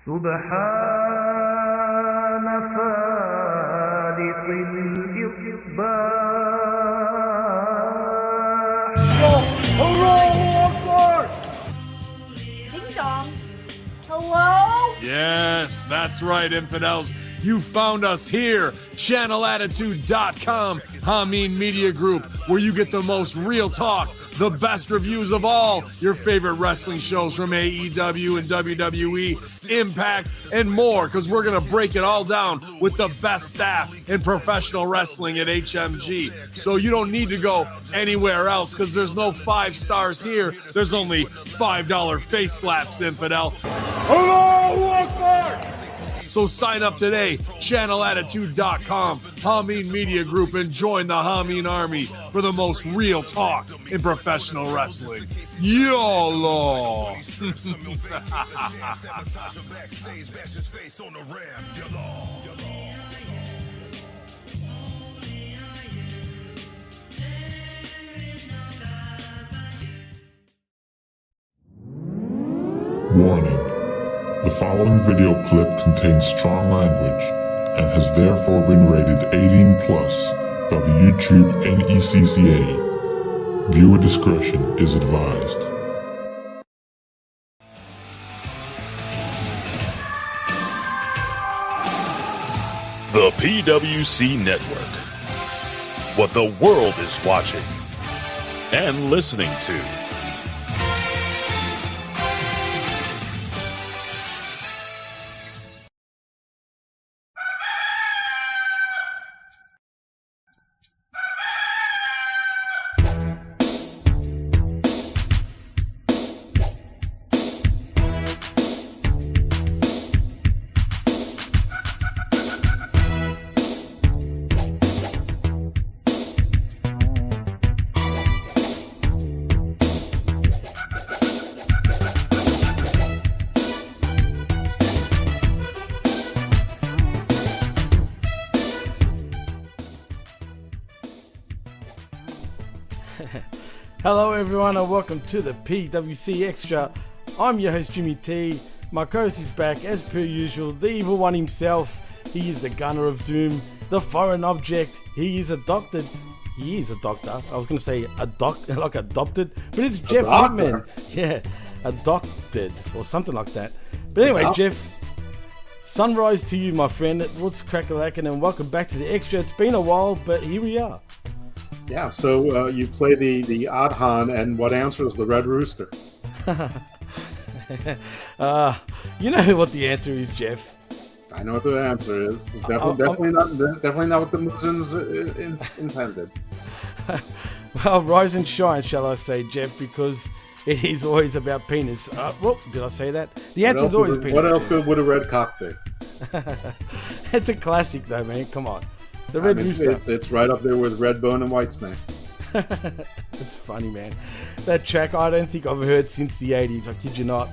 سبحان فالق الإصباح. Ding dong. Hello? Yes, that's right, infidels. You found us here, channelattitude.com, Hameen Media Group, where you get the most real talk, the best reviews of all your favorite wrestling shows from AEW and WWE, Impact, and more, because we're going to break it all down with the best staff in professional wrestling at HMG. So you don't need to go anywhere else, because there's no 5 stars here. There's only $5 face slaps, infidel. Hello, Akbar! So sign up today, channelattitude.com, Hameen Media Group, and join the Hameen Army for the most real talk in professional wrestling. YOLO! Warning. The following video clip contains strong language and has therefore been rated 18 plus by the YouTube NECCA. Viewer discretion is advised. The PWC Network. What the world is watching and listening to. Hello everyone and welcome to the PWC Extra. I'm your host Jimmy T. My co-host is back as per usual, the evil one himself. He is the gunner of doom, the foreign object. He is adopted. He is a doctor. I was going to say like adopted, but it's Jeff Lippman. Yeah, adopted or something like that. But anyway, Jeff, sunrise to you, my friend. What's crack-a-lackin' and welcome back to the Extra. It's been a while, but here we are. Yeah, so you play the Adhan, and what answers the Red Rooster? You know what the answer is, Jeff. I know what the answer is. Definitely not what the Muzins intended. Well, rise and shine, shall I say, Jeff, because it is always about penis. Whoops, did I say that? The answer is always penis. What else would a red cock be? It's a classic, though, man. Come on. The Red Rooster. It's right up there with Redbone and Whitesnake. It's funny, man. That track, I don't think I've heard since the 80s. I kid you not.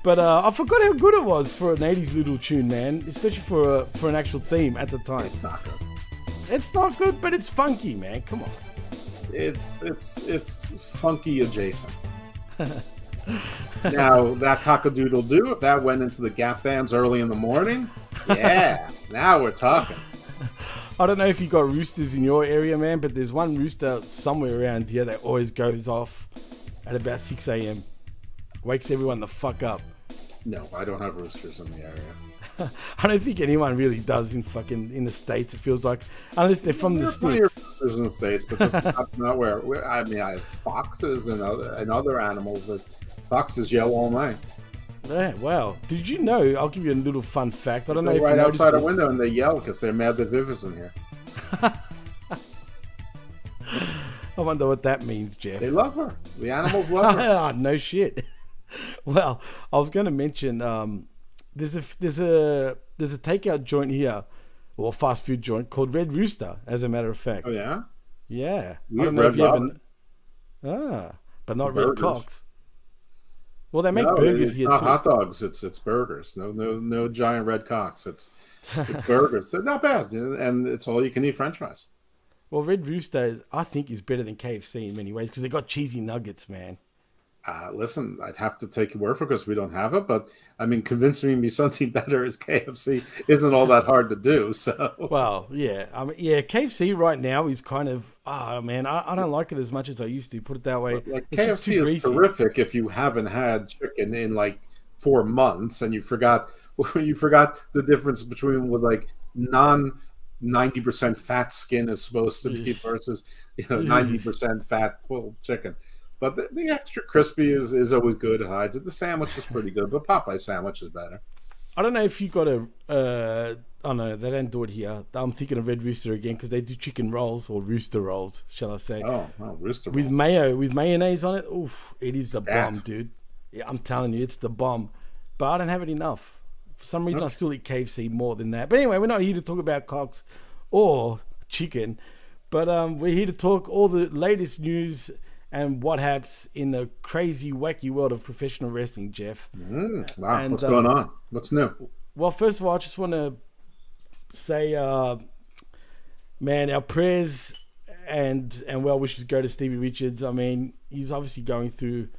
But I forgot how good it was for an 80s little tune, man. Especially for an actual theme at the time. It's not good. It's not good, but it's funky, man. Come on. It's funky adjacent. Now, that cock-a-doodle-doo, if that went into the Gap bands early in the morning, yeah, now we're talking. I don't know if you got roosters in your area, man, but there's one rooster somewhere around here that always goes off at about 6 a.m. Wakes everyone the fuck up. No, I don't have roosters in the area. I don't think anyone really does in the States, it feels like. Unless they're from the sticks. Roosters in the States, but that's not where. I mean, I have foxes and other animals. That foxes yell all night. Yeah, wow. Did you know? I'll give you a little fun fact. I don't know if right you outside this. a window and they yell because they're mad that Viv isn't here. I wonder what that means, Jeff. They love her. The animals love her. Oh, no shit. Well, I was going to mention there's a takeout joint here, or fast food joint called Red Rooster. As a matter of fact. Oh yeah. Yeah. We have Red Robin. But not Red Cocks. Well, they make no, burgers it's here not too. Hot dogs. It's burgers. No giant red cocks. It's burgers. They're not bad, and it's all you can eat French fries. Well, Red Rooster, I think, is better than KFC in many ways because they got cheesy nuggets, man. Listen, I'd have to take your word for it because we don't have it. But I mean, convincing me something better is KFC isn't all that hard to do. So, Well, yeah, yeah, KFC right now is kind of, man, I don't like it as much as I used to. Put it that way. like It's just too KFC is greasy. terrific if you haven't had chicken in like 4 months and you forgot the difference between with like non 90% fat skin is supposed to be versus 90% fat full chicken. But the extra crispy is always good. It hides it. The sandwich is pretty good, but Popeye sandwich is better. I don't know if you got oh no, they don't do it here. I'm thinking of Red Rooster again because they do chicken rolls or rooster rolls, shall I say? Oh, rooster With rolls. mayo, with mayonnaise on it. Oof, it is the That. bomb, dude. Yeah, I'm telling you, it's the bomb. But I don't have it enough. For some reason, I still eat KFC more than that. But anyway, we're not here to talk about cocks or chicken. But we're here to talk all the latest news and what happens in the crazy, wacky world of professional wrestling, Jeff. Wow, And, what's going on? What's new? Well, first of all, I just want to say, man, our prayers and well wishes go to Stevie Richards. I mean, he's obviously going through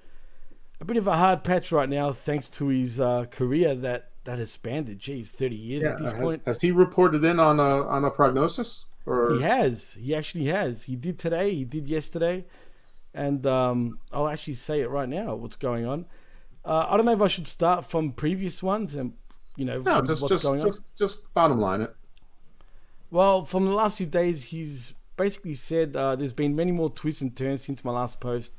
a bit of a hard patch right now, thanks to his career that has spanned, 30 years at this point. Has he reported in on a prognosis? Or He has. He actually has. He did today. He did yesterday. And I'll actually say it right now, what's going on. I don't know if I should start from previous ones and, no, what's going on. just bottom line it. Well, from the last few days, he's basically said there's been many more twists and turns since my last post.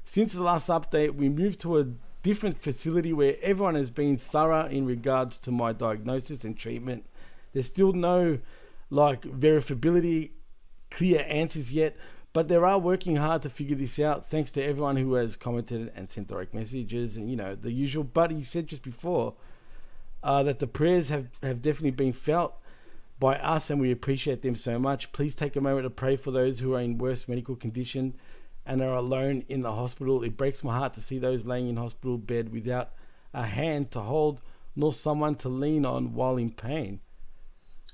Since the last update, we moved to a different facility where everyone has been thorough in regards to my diagnosis and treatment. There's still no verifiability, clear answers yet, but they are working hard to figure this out. Thanks to everyone who has commented and sent direct messages and the usual. But he said just before that the prayers have definitely been felt by us, and we appreciate them so much. Please take a moment to pray for those who are in worse medical condition and are alone in the hospital. It breaks my heart to see those laying in hospital bed without a hand to hold nor someone to lean on while in pain.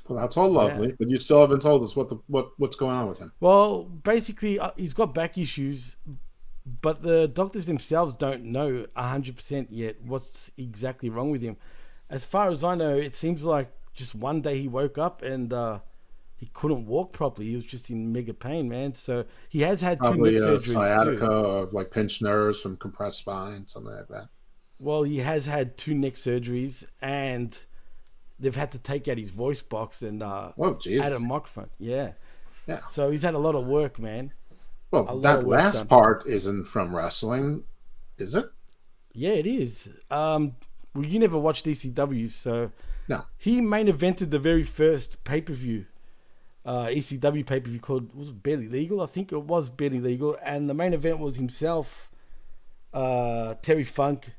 Well, that's all lovely, but you still haven't told us what's going on with him. Well, basically, he's got back issues, but the doctors themselves don't know 100% yet what's exactly wrong with him. As far as I know, it seems like just one day he woke up and he couldn't walk properly. He was just in mega pain, man. So he has had Probably two neck surgeries sciatica too. of like pinched nerves from compressed spine, something like that. Well, he has had 2 neck surgeries, and they've had to take out his voice box and Jesus. add a microphone. Yeah. Yeah. So he's had a lot of work, man. Well, that last part isn't from wrestling, is it? Yeah, it is. Well, you never watched ECW, so No. he main evented the very first pay-per-view, ECW pay-per-view was it Barely Legal? I think it was Barely Legal, and the main event was himself, Terry Funk,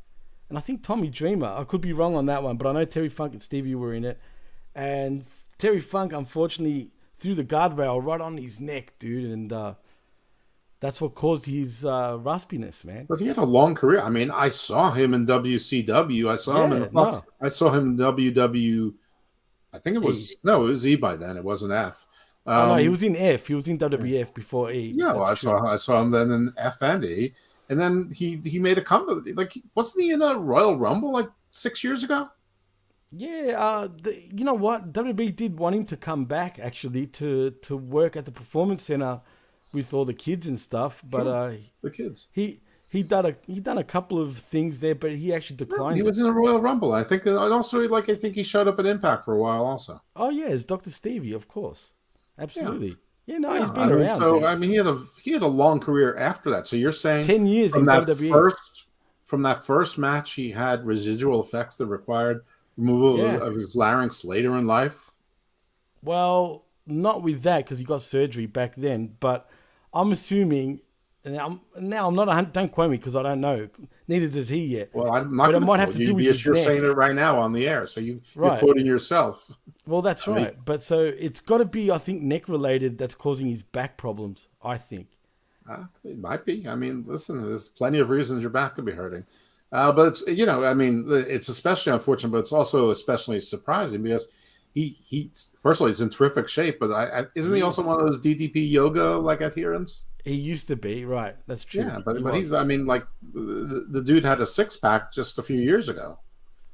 and I think Tommy Dreamer. I could be wrong on that one, but I know Terry Funk and Stevie were in it, and Terry Funk unfortunately threw the guardrail right on his neck, dude, and that's what caused his raspiness, man. But he had a long career. I mean, I saw him in WCW. I saw him in WW. I think it was it was E by then. It wasn't F. No, he was in F. He was in WWF before E. Yeah, well, I saw him then in F and E, and then he made a comeback. Like, wasn't he in a Royal Rumble like 6 years ago? Yeah, you know what? WB did want him to come back actually to work at the Performance Center with all the kids and stuff, but the kids. He done a couple of things there, but he actually declined. He was in a Royal Rumble. I think, and also I think he showed up at Impact for a while also. Oh yeah, it's Dr. Stevie, of course, absolutely. Yeah, no, Yeah, he's been around. So dude. I mean, he had a long career after that. So you're saying 10 years from in that WWE. from that first match, he had residual effects that required removal of his larynx later in life? Well, not with that because he got surgery back then, but I'm assuming. And I'm not. Don't quote me because I don't know. Neither does he yet. Well, I'm not. But it might have to do with his you're neck. saying it right now on the air, so you're Right. quoting yourself. Well, that's right. But so it's got to be, I think, neck related. That's causing his back problems. I think. It might be. I mean, listen, there's plenty of reasons your back could be hurting. But it's, I mean, it's especially unfortunate, but it's also especially surprising because he first of all, he's in terrific shape, but isn't he also one of those DDP yoga like adherents? He used to be, right? That's true. Yeah, but he's, I mean, like the dude had a 6-pack just a few years ago.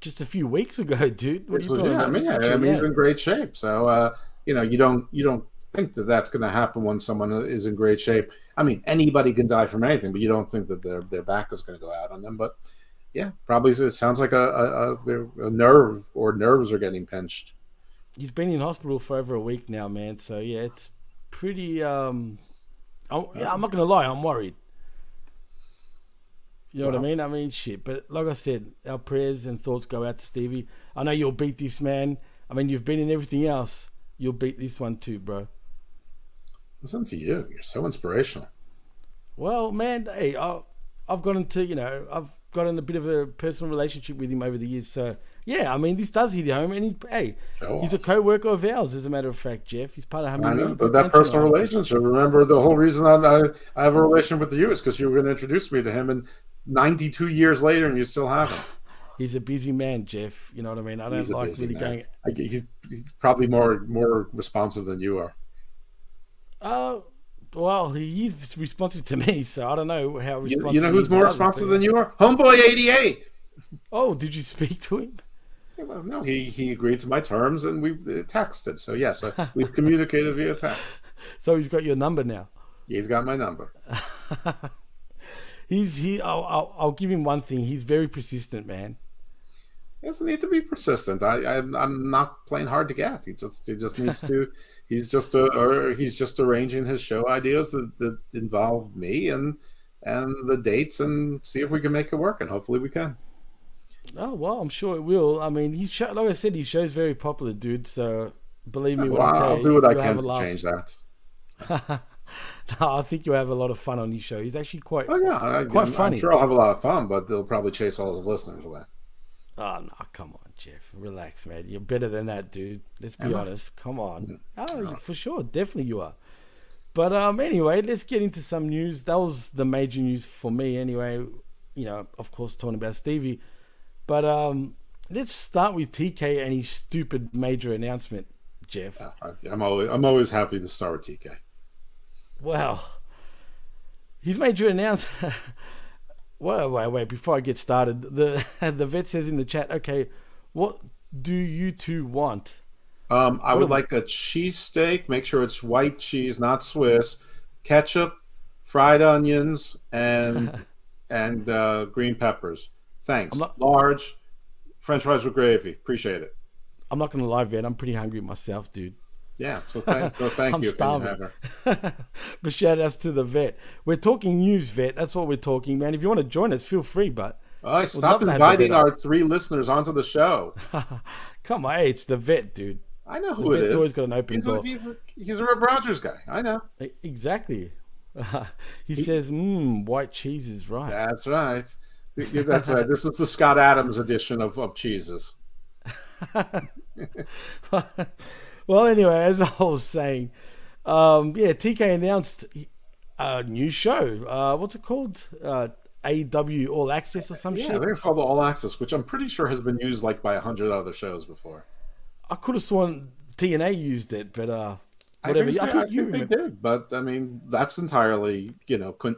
Just a few weeks ago, dude. What are you talking Yeah, about? I mean, he's in great shape. So you know, you don't think that that's going to happen when someone is in great shape. I mean, anybody can die from anything, but you don't think that their back is going to go out on them. But yeah, probably it sounds like a nerve or nerves are getting pinched. He's been in hospital for over a week now, man. So yeah, it's pretty. I'm not gonna lie, I'm worried. You know what I mean? I mean, shit. But like I said, our prayers and thoughts go out to Stevie. I know you'll beat this, man. I mean, you've been in everything else. You'll beat this one too, bro. Listen to you. You're so inspirational. Well, man, hey, I've gotten to, you know, I've gotten a bit of a personal relationship with him over the years. So, yeah, I mean, this does hit home. And he's a co-worker of ours, as a matter of fact, Jeff. He's part of I know, but that personal relationship, remember, the whole reason I have a relationship with you is because you were going to introduce me to him, and 92 years later, and you still haven't. He's a busy man, Jeff. You know what I mean? I don't like really going. He's probably more responsive than you are. Well, he's responsive to me, so I don't know how responsive. You know who's more responsive than you are? Homeboy 88. Oh, did you speak to him? Yeah, well, no, he agreed to my terms, and we texted. So yes, we've communicated via text. So he's got your number now. He's got my number. I'll give him one thing. He's very persistent, man. He doesn't need to be persistent. I'm not playing hard to get. He just needs to. He's just arranging his show ideas that involve me and the dates, and see if we can make it work. And hopefully we can. Oh well, I'm sure it will. I mean, like I said, his show's very popular, dude. So believe me when I tell you, I'll do what I can to change that. No, I think you'll have a lot of fun on his show. He's actually quite funny. I'm sure I'll have a lot of fun, but they'll probably chase all his listeners away. Oh, no, come on, Jeff. Relax, man. You're better than that, dude. Let's be honest. Come on. Oh, for sure. Definitely you are. But anyway, let's get into some news. That was the major news for me anyway. You know, of course, talking about Stevie. But let's start with TK and his stupid major announcement, Jeff. I'm always happy to start with TK. Well, his major announcement... Wait, before I get started, the vet says in the chat, okay, what do you two want? I would like a cheesesteak. Make sure it's white cheese, not Swiss. Ketchup, fried onions, and green peppers. Thanks. Large French fries with gravy. Appreciate it. I'm not going to lie, vet. I'm pretty hungry myself, dude. Yeah, so thank I'm you. Starving. But shout outs to the vet. We're talking news, vet. That's what we're talking, man. If you want to join us, feel free. But stop inviting our 3 listeners onto the show. Come on, hey, it's the vet, dude. I know who it is. He's always got an open door. He's a Rip Rogers guy. I know. Exactly. He says, white cheese is right. That's right. That's right. This is the Scott Adams edition of cheeses. Well, anyway, as I was saying, TK announced a new show. What's it called? AEW All Access or some shit? I think it's called the All Access, which I'm pretty sure has been used like by 100 other shows before. I could have sworn TNA used it, but whatever. I think they did, but I mean, that's entirely,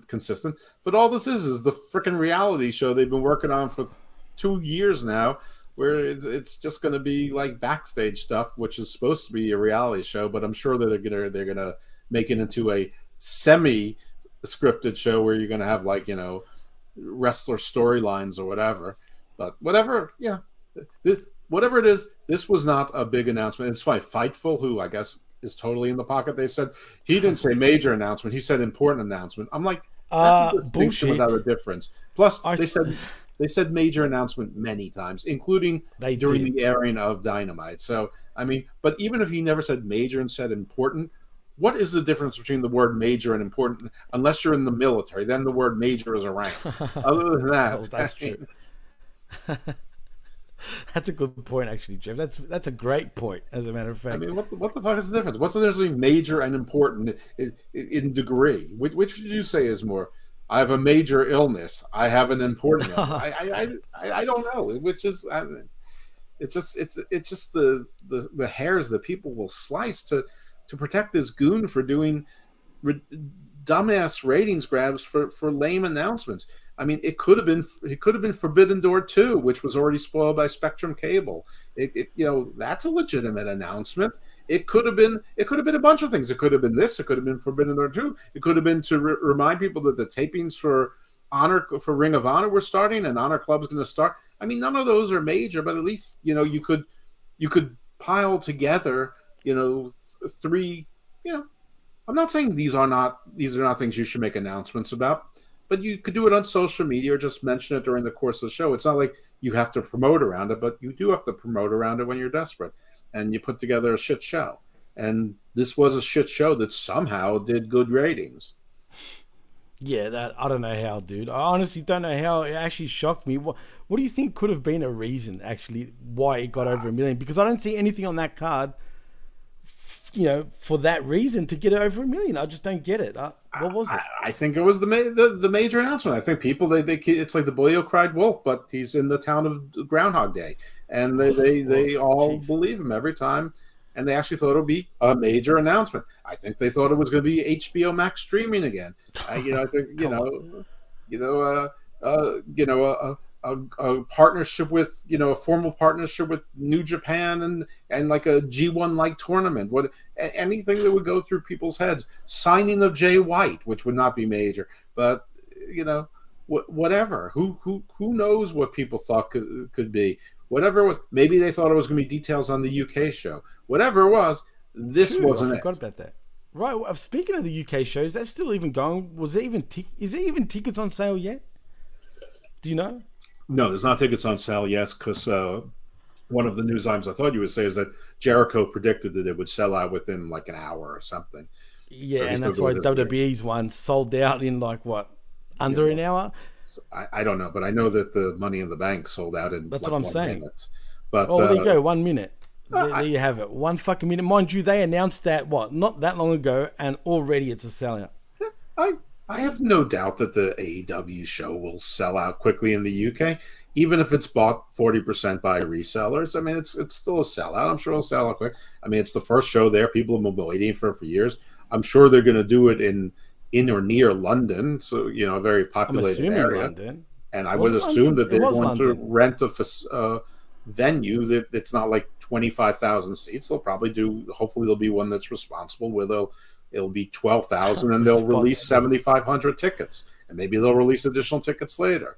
consistent. But all this is the freaking reality show they've been working on for 2 years now, where it's just going to be like backstage stuff, which is supposed to be a reality show, but I'm sure that they're gonna make it into a semi-scripted show where you're gonna have wrestler storylines or whatever. But whatever it is, this was not a big announcement. It's fine. Fightful, who I guess is totally in the pocket. They said he didn't say major announcement; he said important announcement. I'm like, that's a distinction without a difference. Plus, they said major announcement many times, including during the airing of Dynamite. So, I mean, but even if he never said major and said important, what is the difference between the word major and important? Unless you're in the military, then the word major is a rank. Other than that, that's true. That's a good point, actually, Jeff. That's a great point, as a matter of fact. I mean, what the fuck is the difference? What's the difference between major and important in degree? Which would you say is more? I have a major illness. I have an important illness. I don't know. Which is, it's just the hairs that people will slice to protect this goon for doing dumbass ratings grabs for lame announcements. I mean, it could have been Forbidden Door 2, which was already spoiled by Spectrum Cable. That's a legitimate announcement. It could have been a bunch of things. It could have been this. It could have been Forbidden Door 2. It could have been to remind people that the tapings for Ring of Honor were starting and Honor Club is going to start. I mean, none of those are major, but at least you could pile together three. I'm not saying these are not things you should make announcements about, but you could do it on social media or just mention it during the course of the show. It's not like you have to promote around it, but you do have to promote around it when you're desperate and you put together a shit show. And this was a shit show that somehow did good ratings. Yeah, I don't know how, dude. I honestly don't know how. It actually shocked me. What do you think could have been a reason, actually, why it got over 1 million? Because I don't see anything on that card, for that reason to get it over 1 million. I just don't get it. What was it? I think it was the major announcement. I think people they it's like the boy who cried wolf, but he's in the town of Groundhog Day, and they all believe him every time. And they actually thought it would be a major announcement. I think they thought it was going to be HBO Max streaming again. I think a partnership with a formal partnership with New Japan and like a G1 like tournament. Anything that would go through people's heads. Signing of Jay White, which would not be major, but whatever. Who knows what people thought could be. Whatever it was, maybe they thought it was going to be details on the UK show. Whatever it was, this wasn't it. I forgot about that. Right. Well, speaking of the UK shows, that's still even going. Is there even tickets on sale yet? Do you know? No, there's not tickets on sale yet because one of the news items I thought you would say is that Jericho predicted that it would sell out within like an hour or something. Yeah, so and that's why WWE's one sold out in under an hour. I don't know, but I know that the Money in the Bank sold out in that's what I'm saying. Minute. But there you go, 1 minute. There you have it. 1 fucking minute. Mind you, they announced that not that long ago, and already it's a sellout. I have no doubt that the AEW show will sell out quickly in the UK, even if it's bought 40% by resellers. I mean, it's still a sellout. I'm sure it'll sell out quick. I mean, it's the first show there. People have been waiting for years. I'm sure they're going to do it in or near London, so a very populated area. London. And I would assume that they're going to rent a venue that's not like 25,000 seats. They'll probably hopefully there'll be one that's responsible where it'll be 12,000 and they'll release 7,500 tickets, and maybe they'll release additional tickets later.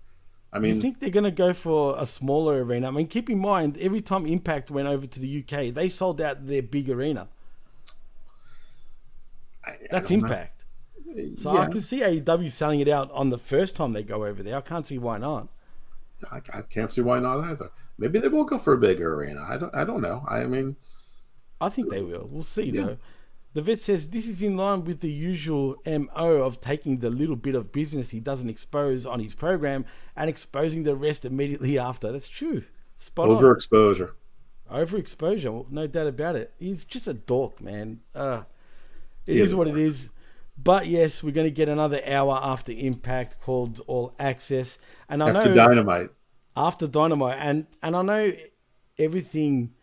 I mean, you think they're going to go for a smaller arena? I mean, keep in mind, every time Impact went over to the UK, they sold out their big arena. That's Impact. So yeah. I can see AEW selling it out on the first time they go over there. I can't see why not. I can't see why not either. Maybe they will go for a bigger arena. I don't know. I mean, I think they will. We'll see though. The vet says this is in line with the usual MO of taking the little bit of business he doesn't expose on his program and exposing the rest immediately after. That's true. Spot on. Overexposure. Well, no doubt about it. He's just a dork, man. It is what it is. But yes, we're going to get another hour after Impact called All Access, and after Dynamite, and I know everything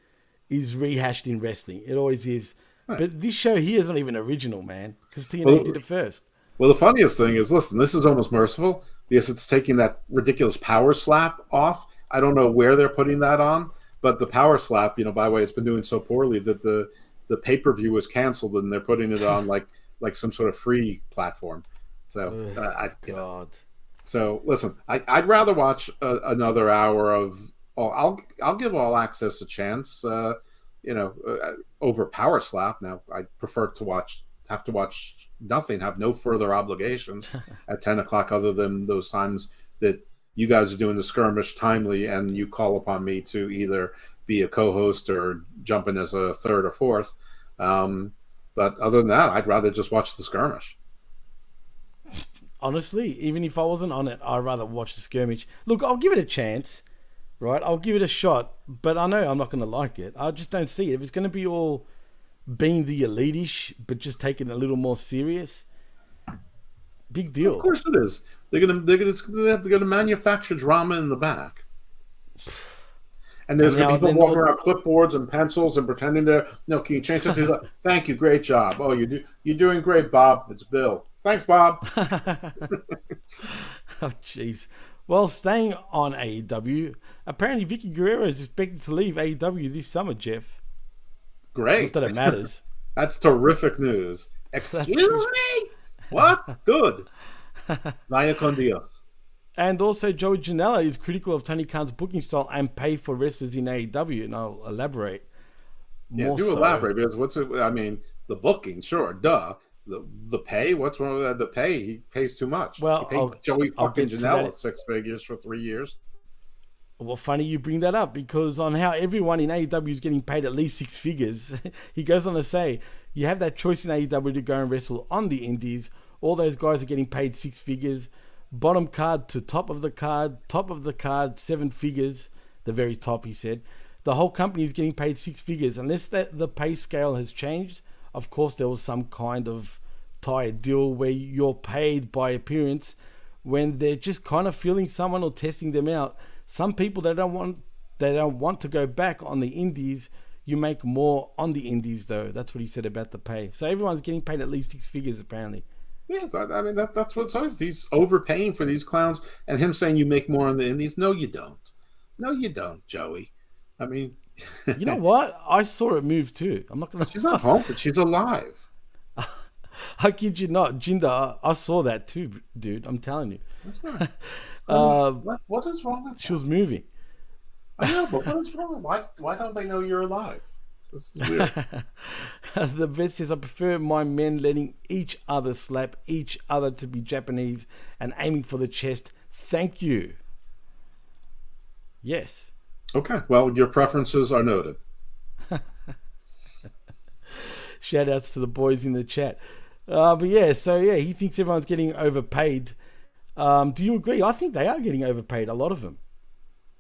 is rehashed in wrestling. It always is, right. But this show here is not even original, man, because TNA did it first. Well, the funniest thing is, listen, this is almost merciful because it's taking that ridiculous power slap off. I don't know where they're putting that on, but the power slap, by the way, it's been doing so poorly that the pay-per-view was canceled and they're putting it on like some sort of free platform. So, God. So listen, I'd rather watch another hour of. I'll give All Access a chance. Over Power Slap. Now I prefer to have to watch nothing, have no further obligations at 10 o'clock other than those times that you guys are doing the skirmish timely and you call upon me to either be a co-host or jump in as a third or fourth. But other than that, I'd rather just watch the skirmish. Honestly, even if I wasn't on it, I'd rather watch the skirmish. Look, I'll give it a chance, right? I'll give it a shot, but I know I'm not going to like it. I just don't see it. If it's going to be all being the elite-ish, but just taking it a little more serious, big deal. Of course it is. They're going to manufacture drama in the back. And there's And going now to be people they're walking not- around clipboards and pencils and pretending to, no, can you change that to that? Thank you, great job. Oh, you're doing great, Bob. It's Bill. Thanks, Bob. Oh, jeez. Well, staying on AEW, apparently Vicky Guerrero is expected to leave AEW this summer, Jeff. Great. Not that it matters. That's terrific news. Excuse me? What? Good. Vaya con Dios. And also, Joey Janela is critical of Tony Khan's booking style and pay for wrestlers in AEW, and I'll elaborate. Yeah, do elaborate, because the booking, sure, duh. The pay, what's wrong with that? The pay, he pays too much. Well, he paid Joey fucking get to Janela that. 6 figures for 3 years. Well, funny you bring that up, because on how everyone in AEW is getting paid at least 6 figures, he goes on to say, you have that choice in AEW to go and wrestle on the indies. All those guys are getting paid 6 figures. Bottom card to top of the card, 7 figures, the very top, he said. The whole company is getting paid 6 figures. Unless the pay scale has changed, of course there was some kind of tired deal where you're paid by appearance when they're just kind of feeling someone or testing them out. Some people, they don't want to go back on the indies. You make more on the indies, though. That's what he said about the pay. So everyone's getting paid at least 6 figures, apparently. Yeah, that's what it's always. He's overpaying for these clowns, and him saying you make more on the indies. No, you don't. No, you don't, Joey. I mean, you know what? I saw it move too. I'm not gonna. She's not home, but she's alive. I kid you not, Jinder. I saw that too, dude. I'm telling you. That's right. What is wrong with She was moving. I know, but what is wrong? Why don't they know you're alive? This is weird. The vet says, I prefer my men letting each other slap each other to be Japanese and aiming for the chest. Thank you. Yes. Okay, well, your preferences are noted. Shout outs to the boys in the chat. But yeah, so yeah, he thinks everyone's getting overpaid. Do you agree? I think they are getting overpaid, a lot of them.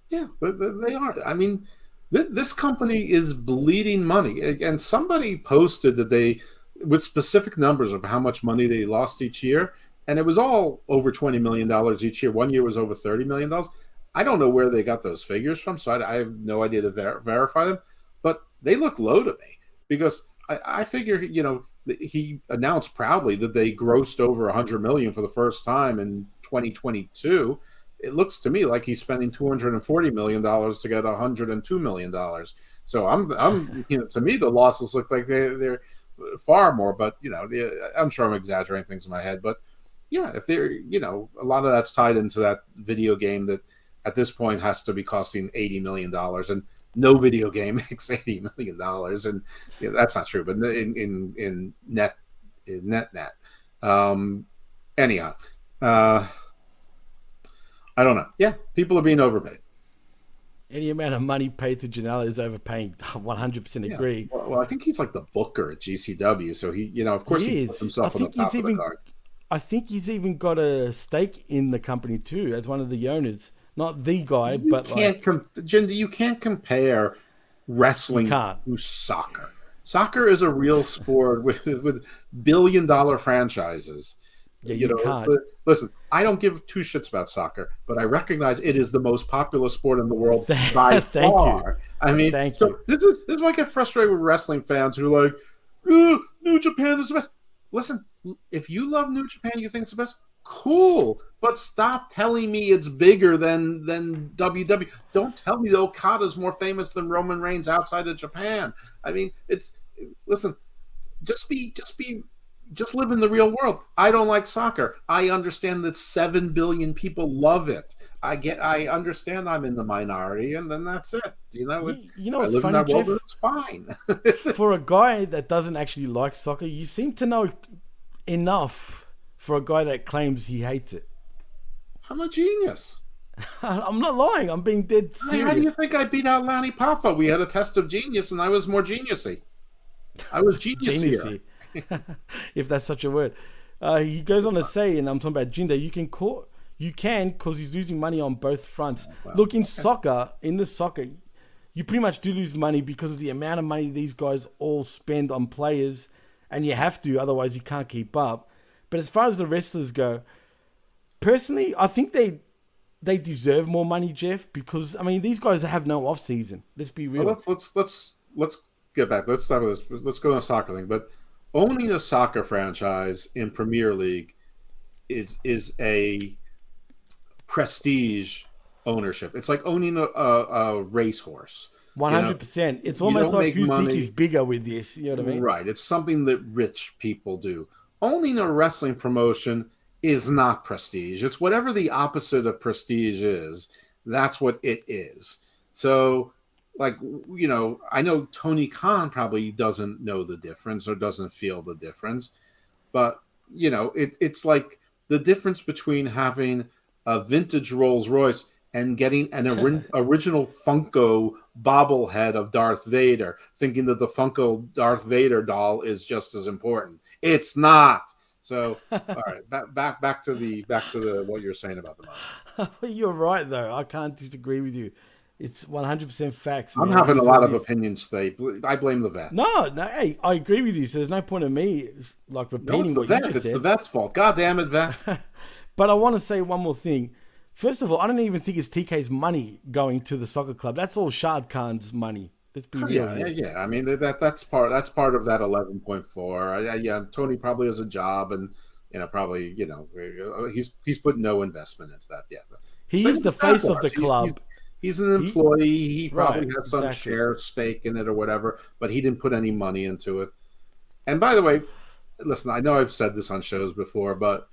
Yeah, they are. I mean, this company is bleeding money. And somebody posted that they, with specific numbers of how much money they lost each year, and it was all over $20 million each year. One year was over $30 million. I don't know where they got those figures from, so I have no idea to verify them. But they look low to me, because I figure, he announced proudly that they grossed over $100 million for the first time in 2022. It looks to me like he's spending $240 million to get $102 million. So I'm to me, the losses look like they're far more, but I'm sure I'm exaggerating things in my head, but yeah, if they're, a lot of that's tied into that video game that at this point has to be costing $80 million, and no video game makes $80 million. And that's not true, but in net. Anyhow, I don't know. Yeah, people are being overpaid. Any amount of money paid to Janela is overpaying. 100% agree. Yeah. Well, I think he's like the booker at GCW, so he, of course, he puts himself on the top of the card. I think he's even got a stake in the company too, as one of the owners. Not the guy, but Jinder, you can't compare wrestling to soccer. Soccer is a real sport with billion-dollar franchises. Yeah, you can't. Listen, I don't give two shits about soccer, but I recognize it is the most popular sport in the world by far. I mean, this is why I get frustrated with wrestling fans who are like, New Japan is the best. Listen, if you love New Japan, you think it's the best, cool. But stop telling me it's bigger than WWE. Don't tell me the Okada's more famous than Roman Reigns outside of Japan. I mean, listen, just live in the real world. I don't like soccer. I understand that 7 billion people love it. I understand I'm in the minority, and then that's it. It's funny, Jeff, world, it's fine. For a guy that doesn't actually like soccer, you seem to know enough for a guy that claims he hates it. I'm a genius. I'm not lying. I'm being dead serious. How do you think I beat out Lanny Papa? We had a test of genius, and I was more geniusy. I was genius-y. If that's such a word. He goes on to say, and I'm talking about Jinder, you can because he's losing money on both fronts. Look, in soccer, you pretty much do lose money because of the amount of money these guys all spend on players, and you have to, otherwise you can't keep up. But as far as the wrestlers go, personally, I think they deserve more money, Jeff? Because I mean, these guys have no off season. Let's be real. Well, let's get back. Let's start with this. Let's go on a soccer thing. But owning a soccer franchise in Premier League is a prestige ownership. It's like owning a racehorse. 100%. It's almost like whose dick is bigger with this. You know what I mean? Right. It's something that rich people do. Owning a wrestling promotion is not prestige. It's whatever the opposite of prestige is. That's what it is. So, like, I know Tony Khan probably doesn't know the difference or doesn't feel the difference, but it's like the difference between having a vintage Rolls Royce and getting an original Funko bobblehead of Darth Vader, thinking that the Funko Darth Vader doll is just as important. It's not. So, all right, back to the what you're saying about the money. You're right, though. I can't disagree with you. It's 100% facts. I'm having a lot of opinions today. I blame the vet. No, hey, I agree with you. So there's no point in me repeating what you just said. It's the vet's fault. God damn it, vet. But I want to say one more thing. First of all, I don't even think it's TK's money going to the soccer club. That's all Shad Khan's money. Let's be real. Yeah. I mean, that's part of that 11.4. Yeah, Tony probably has a job, and probably he's put no investment into that yet. He is the face of the club. He's an employee. He probably has some share stake in it or whatever, but he didn't put any money into it. And by the way, listen, I know I've said this on shows before, but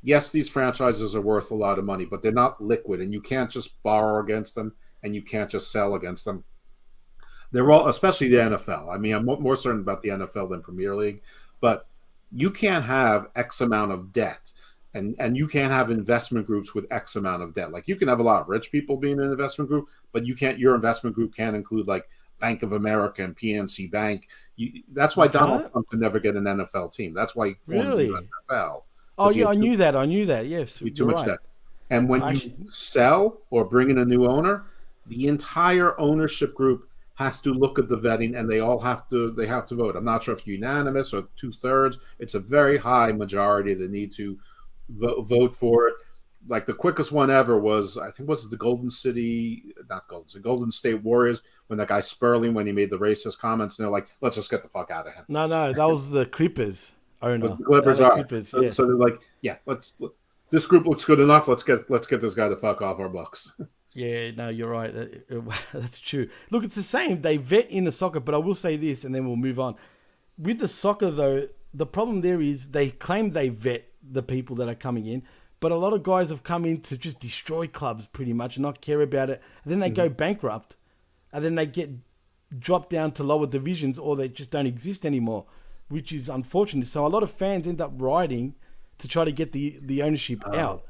yes, these franchises are worth a lot of money, but they're not liquid, and you can't just borrow against them, and you can't just sell against them. They're all, especially the NFL. I mean, I'm more certain about the NFL than Premier League, but you can't have X amount of debt. And you can't have investment groups with X amount of debt. Like, you can have a lot of rich people being an investment group, but your investment group can't include like Bank of America and PNC Bank. That's why Donald Trump could never get an NFL team. That's why he formed the NFL. Oh yeah, I knew that. Yes, too much debt. And when you sell or bring in a new owner, the entire ownership group has to look at the vetting, and they have to vote. I'm not sure if unanimous or 2/3. It's a very high majority that need to vote for it. Like, the quickest one ever was, I think, the Golden State Warriors, when that guy Sperling, when he made the racist comments, and they're like, let's just get the fuck out of him. No, that was the Clippers owner. The Clippers so they're like, yeah, this group looks good enough. Let's get this guy to fuck off our books. Yeah, no, you're right. That's true. Look, it's the same. They vet in the soccer, but I will say this, and then we'll move on. With the soccer, though, the problem there is they claim they vet the people that are coming in, but a lot of guys have come in to just destroy clubs pretty much and not care about it. And then they go bankrupt, and then they get dropped down to lower divisions, or they just don't exist anymore, which is unfortunate. So a lot of fans end up rioting to try to get the ownership out.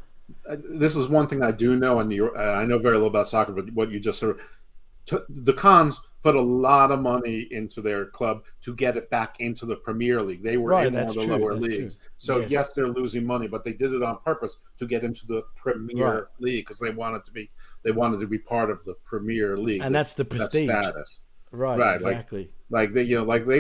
This is one thing I do know, and I know very little about soccer, but what you just sort of... The Khans put a lot of money into their club to get it back into the Premier League. They were in one of the lower leagues. True. So yes, they're losing money, but they did it on purpose to get into the Premier League, because they wanted to be part of the Premier League. And that's the prestige. That status. Right, exactly. Like they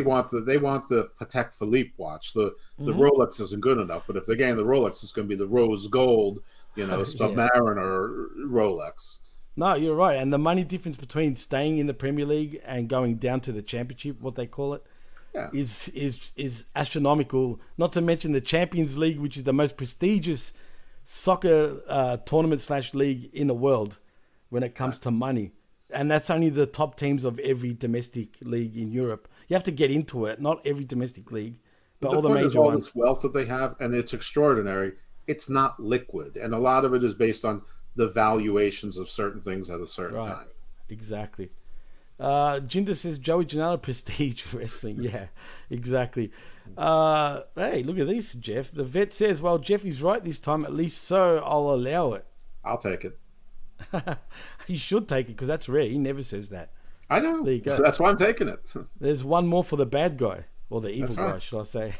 want the Patek Philippe watch. The Rolex isn't good enough, but if they're getting the Rolex, it's going to be the rose gold, Submariner Rolex. No, you're right. And the money difference between staying in the Premier League and going down to the Championship, what they call it, is astronomical. Not to mention the Champions League, which is the most prestigious soccer tournament / league in the world when it comes to money. And that's only the top teams of every domestic league in Europe. You have to get into it. Not every domestic league, but all the major ones. This wealth that they have, and it's extraordinary. It's not liquid, and a lot of it is based on the valuations of certain things at a certain time. Exactly. Jinder says Joey Janela prestige wrestling. Yeah, exactly. Hey, look at this, Jeff. The vet says, well, Jeff is right this time, at least so I'll allow it. I'll take it. You should take it, because that's rare. He never says that. I know. There you go. That's why I'm taking it. There's one more for the bad guy, or the evil guy, should I say.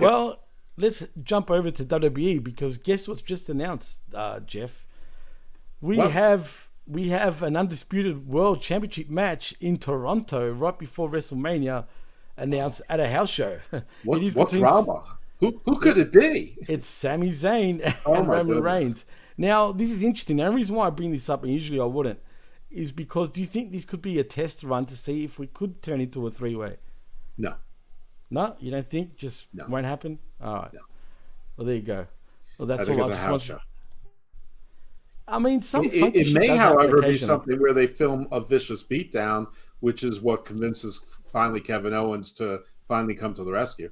Well, let's jump over to WWE, because guess what's just announced, Jeff? We have an undisputed world championship match in Toronto right before WrestleMania, announced at a house show. What's drama? Who could it be? It's Sami Zayn Oh and my Roman goodness. Reigns. Now, this is interesting. The only reason why I bring this up, and usually I wouldn't, is because do you think this could be a test run to see if we could turn into a three-way? No. No, you don't think? Just No. won't happen? All right. No. Well, there you go. Well, I that's think all I it's a just house want. show. I mean, some It, funky it shit may, does happen however, be occasionally. something where they film a vicious beatdown, which is what convinces finally Kevin Owens to finally come to the rescue.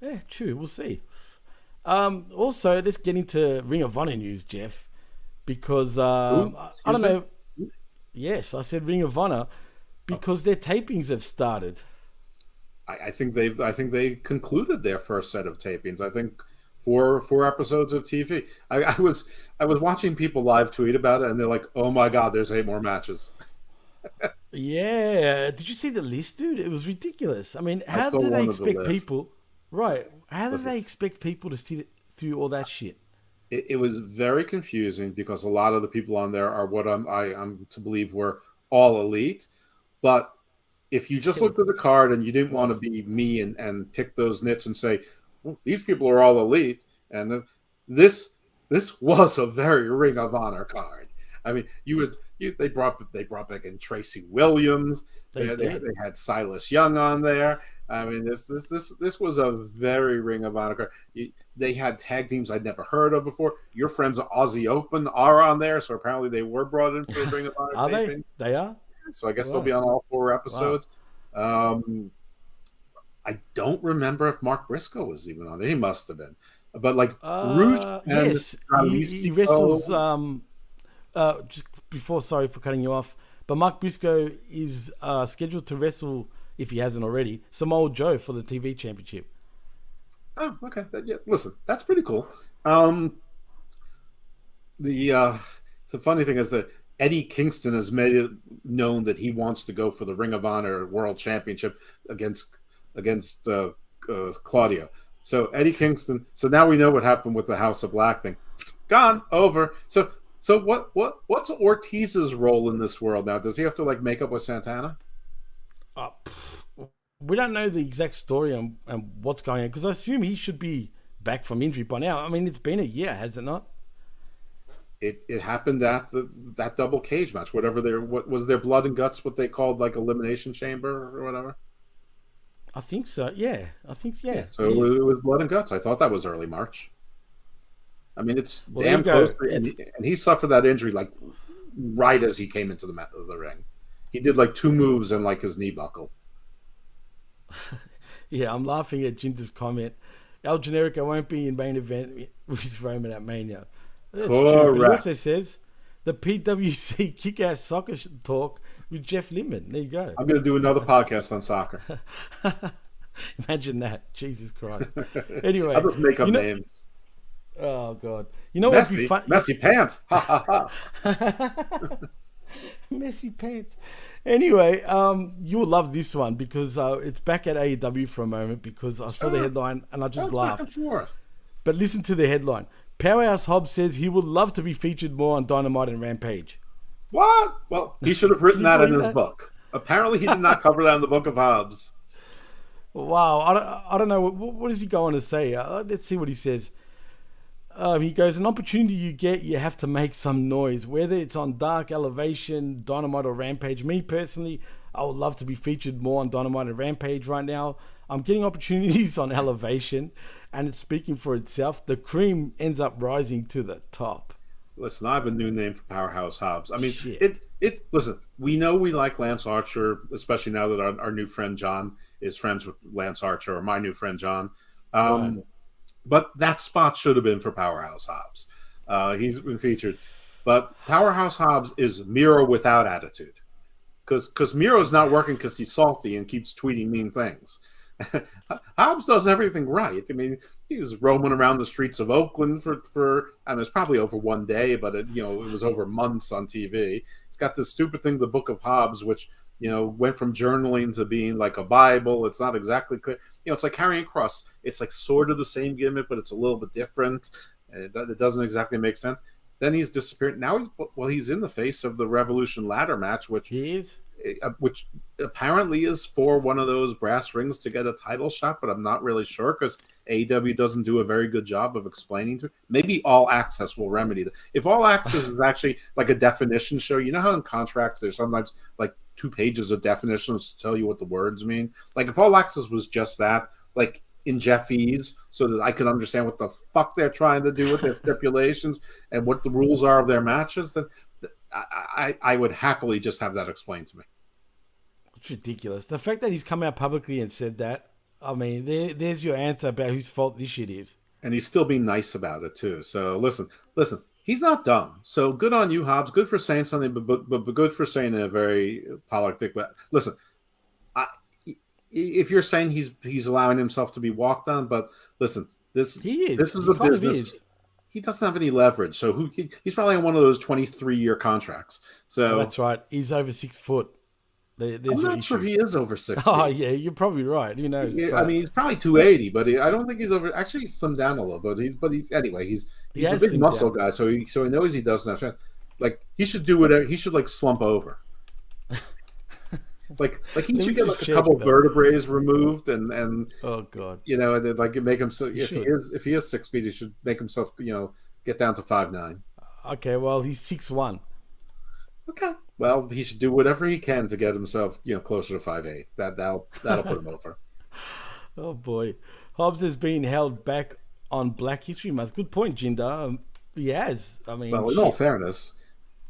Yeah, true. We'll see. Also, let's get into Ring of Honor news, Jeff, because I don't know. Yes, I said Ring of Honor because their tapings have started. I think they concluded their first set of tapings. I think four episodes of TV. I was watching people live tweet about it, and they're like, "Oh my god, there's 8 more matches." Yeah, did you see the list, dude? It was ridiculous. I mean, how saw do they one of the expect lists. people? Right? How do they expect people to sit through all that shit? It was very confusing because a lot of the people on there are what I'm to believe were all elite, but if you just looked at the card and you didn't want to be me and pick those nits and say, well, these people are all elite, and this was a very Ring of Honor card. I mean, they brought back in Tracy Williams. They had Silas Young on there. I mean, this was a very Ring of Honor card. They had tag teams I'd never heard of before. Your friends at Aussie Open are on there, so apparently they were brought in for the Ring of Honor. Are taping. they? They are. So I guess they'll be on all 4 episodes. Wow. I don't remember if Mark Briscoe was even on there. He must have been. But like Rouge, yes, he wrestles. Just before, sorry for cutting you off, but Mark Briscoe is scheduled to wrestle, if he hasn't already, Samoa Joe for the TV championship. Oh, okay. Listen, that's pretty cool. The funny thing is that Eddie Kingston has made it known that he wants to go for the Ring of Honor World Championship against Claudio. So Eddie Kingston. So now we know what happened with the House of Black thing. Gone, over. So what's Ortiz's role in this world now? Does he have to like make up with Santana? We don't know the exact story and what's going on because I assume he should be back from injury by now. I mean, it's been a year, has it not? It happened at that double cage match, what was their blood and guts, what they called like elimination chamber or whatever. I think so. Yeah, I think yeah. So it was blood and guts. I thought that was early March. I mean, it's damn close. And he suffered that injury like right as he came into the ring. He did like 2 moves and like his knee buckled. Yeah, I'm laughing at Jinder's comment. El Generico won't be in main event with Roman at Mania. That's true, but he also says the PWC kick-ass soccer talk with Jeff Lippman. There you go. I'm going to do another podcast on soccer. Imagine that. Jesus Christ. Anyway. I'll just make up names. Oh, God. You know what would be fun? Messy pants. Ha, ha, ha. Messy pants. Anyway, you'll love this one because it's back at AEW for a moment because I saw the headline and I just laughed. Back and forth. But listen to the headline. Powerhouse Hobbs says he would love to be featured more on Dynamite and Rampage. What? Well, he should have written that in his book. Apparently, he did not cover that in the book of Hobbs. Wow. I don't know. What is he going to say? Let's see what he says. He goes, an opportunity you get, you have to make some noise. Whether it's on Dark, Elevation, Dynamite or Rampage. Me personally, I would love to be featured more on Dynamite and Rampage right now. I'm getting opportunities on Elevation, and it's speaking for itself. The cream ends up rising to the top. Listen, I have a new name for Powerhouse Hobbs. I mean, listen, we know we like Lance Archer, especially now that our new friend John is friends with Lance Archer, or my new friend John. Right. But that spot should have been for Powerhouse Hobbs. He's been featured. But Powerhouse Hobbs is Miro without attitude. Because Miro's not working because he's salty and keeps tweeting mean things. Hobbs does everything right. I mean, he was roaming around the streets of Oakland for and it's probably over one day, but it was over months on TV. He's got this stupid thing, the Book of Hobbs, which went from journaling to being like a Bible. It's not exactly clear. It's like carrying a cross. It's like sort of the same gimmick, but it's a little bit different. It doesn't exactly make sense. Then he's disappeared. Now he's in the face of the Revolution ladder match, which apparently is for one of those brass rings to get a title shot, but I'm not really sure because AEW doesn't do a very good job of explaining to. Maybe All Access will remedy that. If All Access is actually like a definition show, you know how in contracts there's sometimes like 2 pages of definitions to tell you what the words mean. Like if All Access was just that, like in Jeffy's, so that I could understand what the fuck they're trying to do with their stipulations and what the rules are of their matches, then I would happily just have that explained to me. It's ridiculous. The fact that he's come out publicly and said that, I mean, there's your answer about whose fault this shit is. And he's still being nice about it, too. So, listen, he's not dumb. So, good on you, Hobbs. Good for saying something, but good for saying in a very politic way. Listen, if you're saying he's allowing himself to be walked on, but listen, this is a business. He doesn't have any leverage. So, he's probably on one of those 23-year contracts. So that's right. He's over 6 foot. I'm not sure he is over 6 feet. Oh, yeah, you're probably right. Who knows? Yeah, I mean, he's probably 280, but I don't think he's over. Actually, he's slimmed down a little bit. He's anyway. He's a big muscle guy, so he knows he doesn't have. Like he should do it. He should like slump over. like he should get like a couple vertebrae removed and oh god, and then like make him so if he is 6 feet, he should make himself get down to 5'9". Okay, well he's 6'1". Okay. Well, he should do whatever he can to get himself, closer to 5'8". That'll put him over. Oh boy, Hobbs has been held back on Black History Month. Good point, Jinder. He has. I mean, well, in all fairness,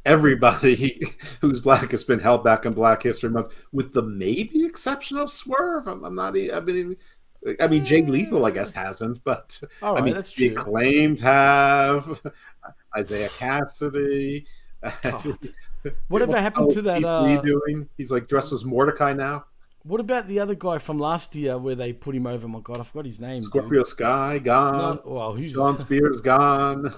everybody who's black has been held back on Black History Month, with the maybe exception of Swerve. I'm not. I mean, Jay Lethal, I guess, hasn't, but all right, that's true. The Acclaimed have Isaiah Cassidy. Whatever happened to that? Doing? He's like dressed as Mordecai now. What about the other guy from last year where they put him over? My God, I forgot his name. Scorpio Sky gone. Who's Sean Spears gone?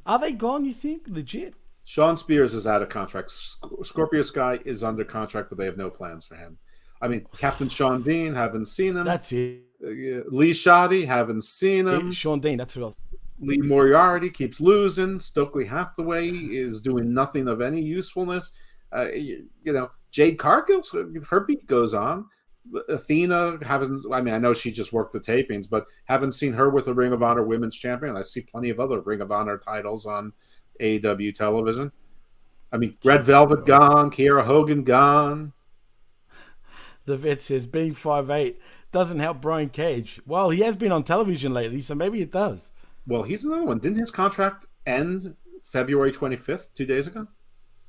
Are they gone? You think legit? Sean Spears is out of contract. Scorpio Sky is under contract, but they have no plans for him. I mean, Captain Sean Dean, haven't seen him. That's it. Lee Shoddy, haven't seen him. Sean Dean, that's who else. Lee Moriarty keeps losing. Stokely Hathaway is doing nothing of any usefulness. Jade Cargill, her beat goes on. Athena, I know she just worked the tapings, but haven't seen her with a Ring of Honor Women's Champion. I see plenty of other Ring of Honor titles on AEW television. I mean, Red Velvet gone. Kiera Hogan gone. The vet says being 5'8" doesn't help Brian Cage. Well, he has been on television lately, so maybe it does. Well, he's another one. Didn't his contract end February 25th, 2 days ago?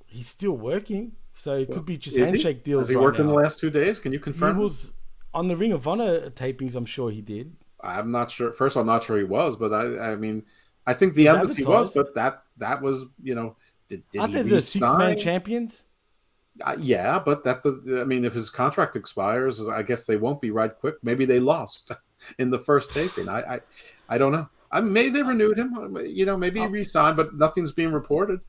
He's still working, so it could be just handshake deals. Has he worked in the last 2 days? Can you confirm? He was on the Ring of Honor tapings. I'm sure he did. I'm not sure. First, I'm not sure he was, but I mean, I think the embassy was, but that was, did aren't they the 6-man champions? Yeah, but if his contract expires, I guess they won't be right quick. Maybe they lost in the first taping. I don't know. Maybe they renewed him. Maybe he re-signed, but nothing's being reported.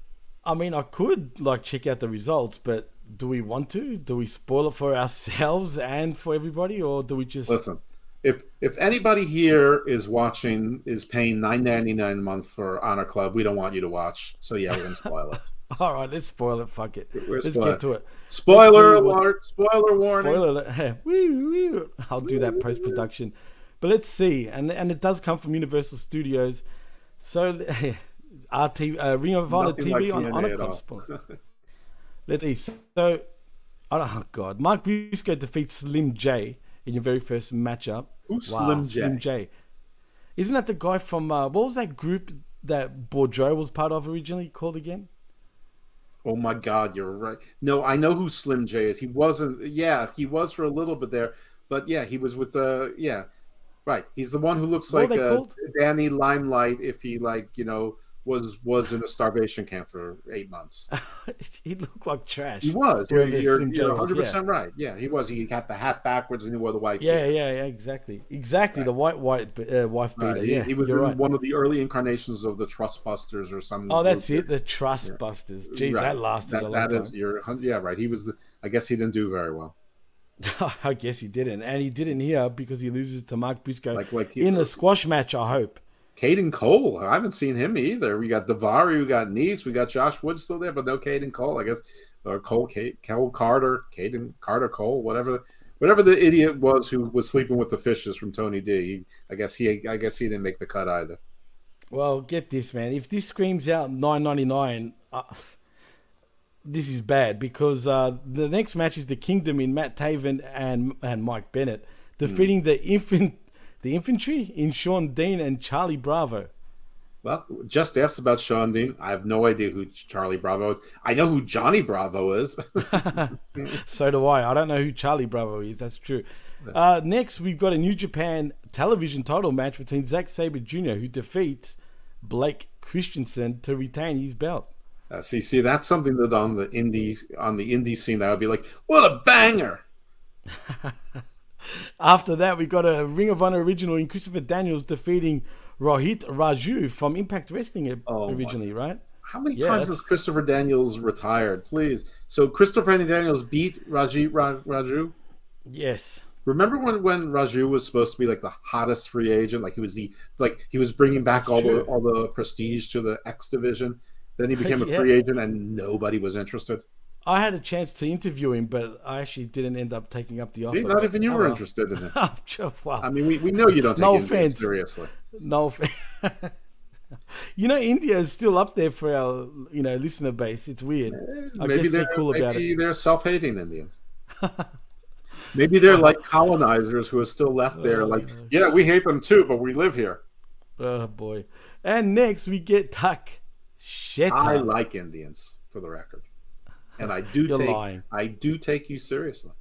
I mean, I could check out the results, but do we want to? Do we spoil it for ourselves and for everybody, or do we just listen? If anybody here is paying $9.99 a month for Honor Club, we don't want you to watch. So yeah, we're gonna spoil it. All right, let's spoil it. Fuck it. Let's get to it. Spoiler alert! Spoiler warning! Spoiler alert! I'll do that post production. But let's see, and it does come from Universal Studios. So, Ring of Honor TV on Honor Club. Let's see. So, oh God, Mark Briscoe defeats Slim J in your very first matchup. Who's Slim J? Slim J. Isn't that the guy from what was that group that Bourgeois was part of originally called again? Oh my God, you're right. No, I know who Slim J is. He wasn't. Yeah, he was for a little bit there, but yeah, he was with yeah. Right, he's the one who looks like Danny Limelight if he was in a starvation camp for 8 months. He looked like trash. He was. You're 100% right. Yeah, he was. He had the hat backwards and he wore the white. Yeah, exactly. Right. The white wife beater. Right. He was in one of the early incarnations of the Trust Busters or something. Oh, that's it. The Trust Busters. Jeez, right. That lasted a long time. Right. He was. I guess he didn't do very well. I guess he didn't, and he didn't here because he loses to Mark Briscoe in a squash match. I hope. Caden Cole. I haven't seen him either. We got Davari, we got Neese, we got Josh Wood still there, but no Caden Cole, I guess. Or Cole Carter, Caden Carter Cole, whatever the idiot was who was sleeping with the fishes from Tony D. I guess he didn't make the cut either. Well, get this, man. If this screams out $9.99, this is bad because the next match is the Kingdom in Matt Taven and Mike Bennett defeating the infantry in Sean Dean and Charlie Bravo. Well, just asked about Sean Dean. I have no idea who Charlie Bravo is. I know who Johnny Bravo is. So do I. I don't know who Charlie Bravo is. That's true. Next, we've got a New Japan television title match between Zack Sabre Jr., who defeats Blake Christensen to retain his belt. See, that's something that on the indie scene that would be like, what a banger! After that, we got a Ring of Honor original in Christopher Daniels defeating Rohit Raju from Impact Wrestling originally, right? How many times has Christopher Daniels retired? Please. So Christopher Daniels beat Raju? Yes. Remember when Raju was supposed to be like the hottest free agent? Like he was bringing back all the prestige to the X division. Then he became a free agent and nobody was interested. I had a chance to interview him, but I actually didn't end up taking up the offer. See, not even you were interested in it. Wow. I mean, we know you don't take it seriously. No offense. India is still up there for our, listener base. It's weird. I guess they're cool about it. Maybe they're self-hating Indians. Maybe they're like colonizers who are still left there. Yeah, we hate them too, but we live here. Oh, boy. And next, we get Takeshita. I like Indians, for the record. And I do take you seriously.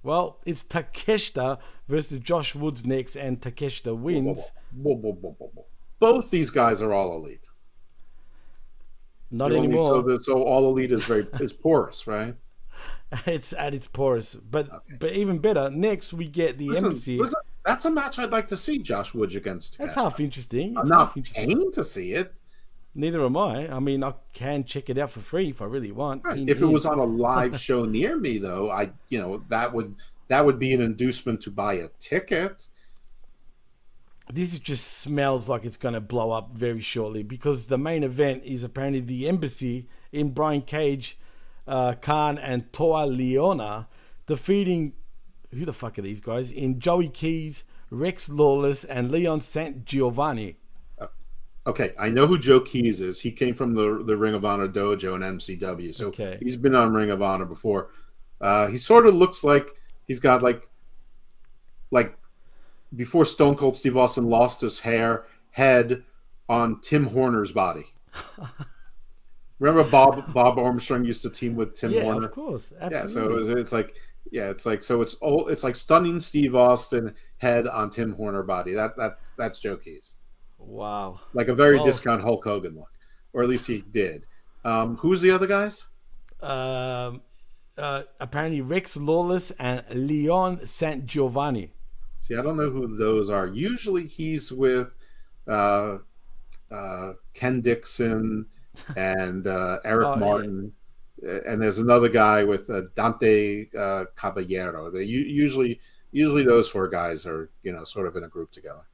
Well, it's Takeshita versus Josh Woods next, and Takeshita wins. Both these guys are all elite. Not anymore. So all elite is porous, right? It's at its porous, but even better. Next, we get the Embassy. Listen, that's a match I'd like to see Josh Woods against Takeshita. That's half interesting. I'm not paying to see it. Neither am I. I mean, I can check it out for free if I really want. Right. If it was on a live show near me, though, that would be an inducement to buy a ticket. This just smells like it's going to blow up very shortly because the main event is apparently the Embassy in Brian Cage, Khan, and Toa Leona defeating, who the fuck are these guys? In Joey Keys, Rex Lawless, and Leon Sant Giovanni. Okay, I know who Joe Keys is. He came from the Ring of Honor dojo in MCW, so he's been on Ring of Honor before. He sort of looks like he's got like before Stone Cold Steve Austin lost his head on Tim Horner's body. Remember Bob Armstrong used to team with Tim Horner? Yeah, of course, Yeah, absolutely. so it's like stunning Steve Austin head on Tim Horner body. That's Joe Keys. Wow. Like a very discount Hulk Hogan look. Or at least he did. Who's the other guys? Apparently Rex Lawless and Leon Sant Giovanni. See, I don't know who those are. Usually he's with Ken Dixon and Eric Martin. Yeah. And there's another guy with Dante Caballero. They usually those four guys are, sort of in a group together.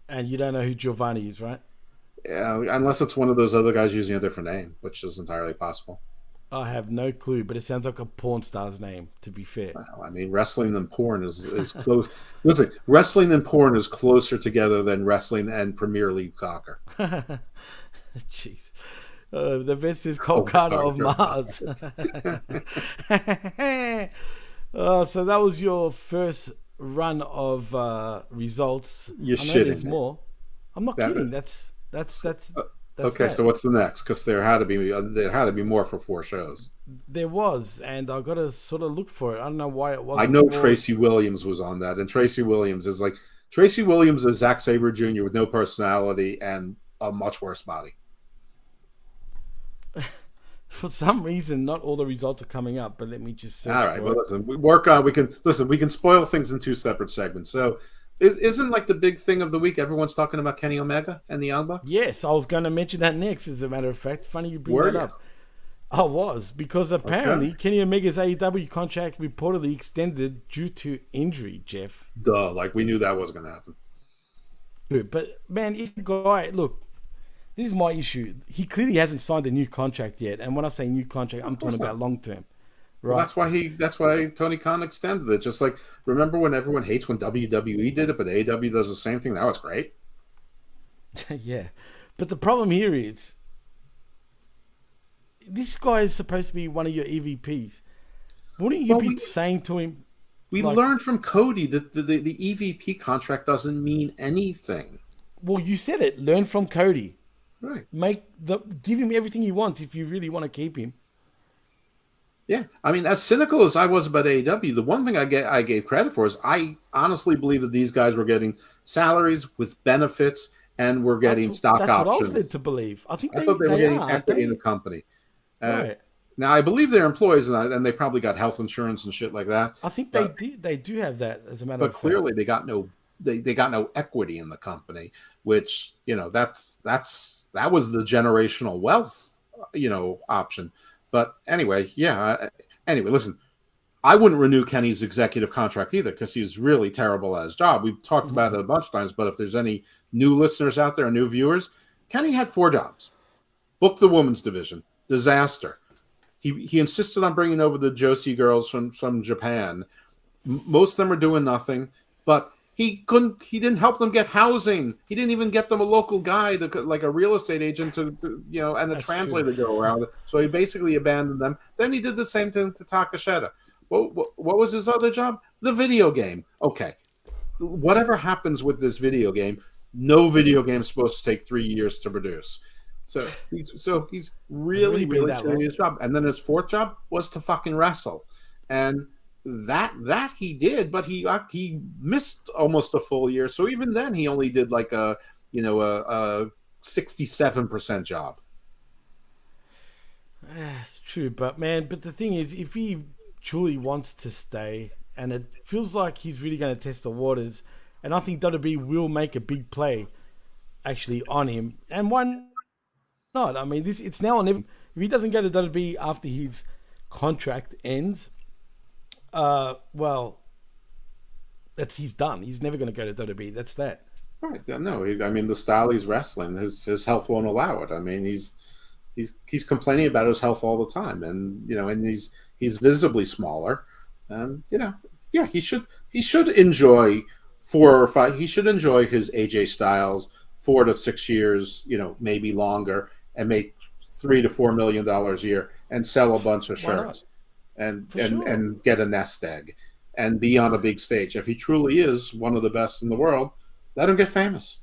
And you don't know who Giovanni is, right? Yeah, unless it's one of those other guys using a different name, which is entirely possible. I have no clue, but it sounds like a porn star's name, to be fair. Well, I mean, wrestling and porn is close. Listen, wrestling and porn is closer together than wrestling and Premier League soccer. Jeez. The best is Kolkata of Mars. So that was your first run of results. You're I know shitting. There's more. I'm not kidding. That's okay. So what's the next? Because there had to be more for 4 shows. There was, and I got to sort of look for it. I don't know why it wasn't. I know Tracy Williams was on that, and Tracy Williams is Zack Sabre Jr. with no personality and a much worse body. For some reason, not all the results are coming up, but let me just search. All right. Well, listen, we can spoil things in 2 separate segments. So, isn't like the big thing of the week? Everyone's talking about Kenny Omega and the Young Bucks. Yes, I was going to mention that next. As a matter of fact, funny you bring that up. I was, because apparently Kenny Omega's AEW contract reportedly extended due to injury. Jeff. Duh, like we knew that was going to happen. But man, if a guy, look, this is my issue. He clearly hasn't signed a new contract yet, and when I say new contract, I'm talking about long term. Right. Well, that's why Tony Khan extended it. Just like, remember when everyone hates when WWE did it, but AEW does the same thing? Now it's great. Yeah. But the problem here is this guy is supposed to be one of your EVPs. Wouldn't you be saying to him? We learned from Cody that the EVP contract doesn't mean anything. Well, you said it. Learn from Cody. Right. Give him everything he wants if you really want to keep him. Yeah, I mean, as cynical as I was about AEW, the one thing I gave credit for is I honestly believe that these guys were getting salaries with benefits and were getting stock options. That's what I was led to believe. I thought they were getting equity in the company. Right. Now, I believe they're employees, and they probably got health insurance and shit like that. I think they do have that, as a matter of fact. But clearly, they got no equity in the company, which that was the generational wealth option. But anyway, listen, I wouldn't renew Kenny's executive contract either because he's really terrible at his job. We've talked about it a bunch of times, but if there's any new listeners out there, new viewers, Kenny had 4 jobs. Booked the women's division. Disaster. He insisted on bringing over the Joshi girls from Japan. Most of them are doing nothing, but he didn't help them get housing. He didn't even get them a local guy, like a real estate agent, and a translator to go around. So he basically abandoned them. Then he did the same thing to Takashita. What was his other job? The video game. Okay. Whatever happens with this video game, no video game is supposed to take 3 years to produce. So he's really doing his job. And then his 4th job was to fucking wrestle. And that he did, but he missed almost a full year. So even then he only did like a 67% job. That's true, but the thing is, if he truly wants to stay, and it feels like he's really going to test the waters, and I think WWE will make a big play actually on him, and why not? I mean, it's now on him. If he doesn't go to WWE after his contract ends, well, he's done. He's never going to go to WWE. That's that. Right? No, the style he's wrestling, his health won't allow it. I mean, he's complaining about his health all the time, and and he's visibly smaller, and he should enjoy 4 or 5. He should enjoy his AJ Styles 4 to 6 years, maybe longer, and make $3 to $4 million a year and sell a bunch of shirts and get a nest egg and be on a big stage. If he truly is one of the best in the world, let him get famous.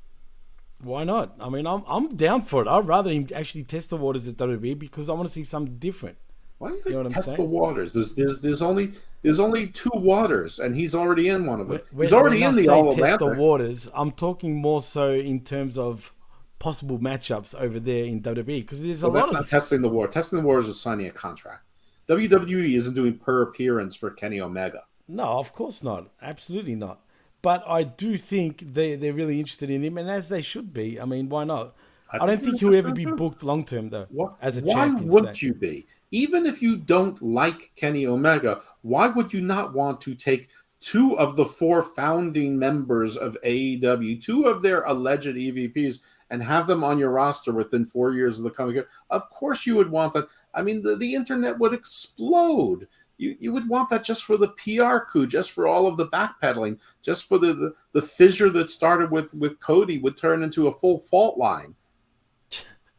Why not? I mean, I'm down for it. I'd rather him actually test the waters at WWE because I want to see something different. Why do you think test the waters? There's only 2 waters, and he's already in one of them. He's already in the All Atlantic. Test the waters. I'm talking more so in terms of possible matchups over there in WWE because there's a lot of. That's not testing the water. Testing the waters is signing a contract. WWE isn't doing per appearance for Kenny Omega. No, of course not. Absolutely not. But I do think they're really interested in him, and as they should be. I mean, why not? I don't think he'll ever be booked long term though. As a champion. Why wouldn't you be? Even if you don't like Kenny Omega, why would you not want to take 2 of the 4 founding members of AEW, 2 of their alleged EVPs, and have them on your roster within 4 years of the coming? Of course you would want that. I mean, the internet would explode. You would want that just for the PR coup, just for all of the backpedaling, just for the fissure that started with Cody would turn into a full fault line.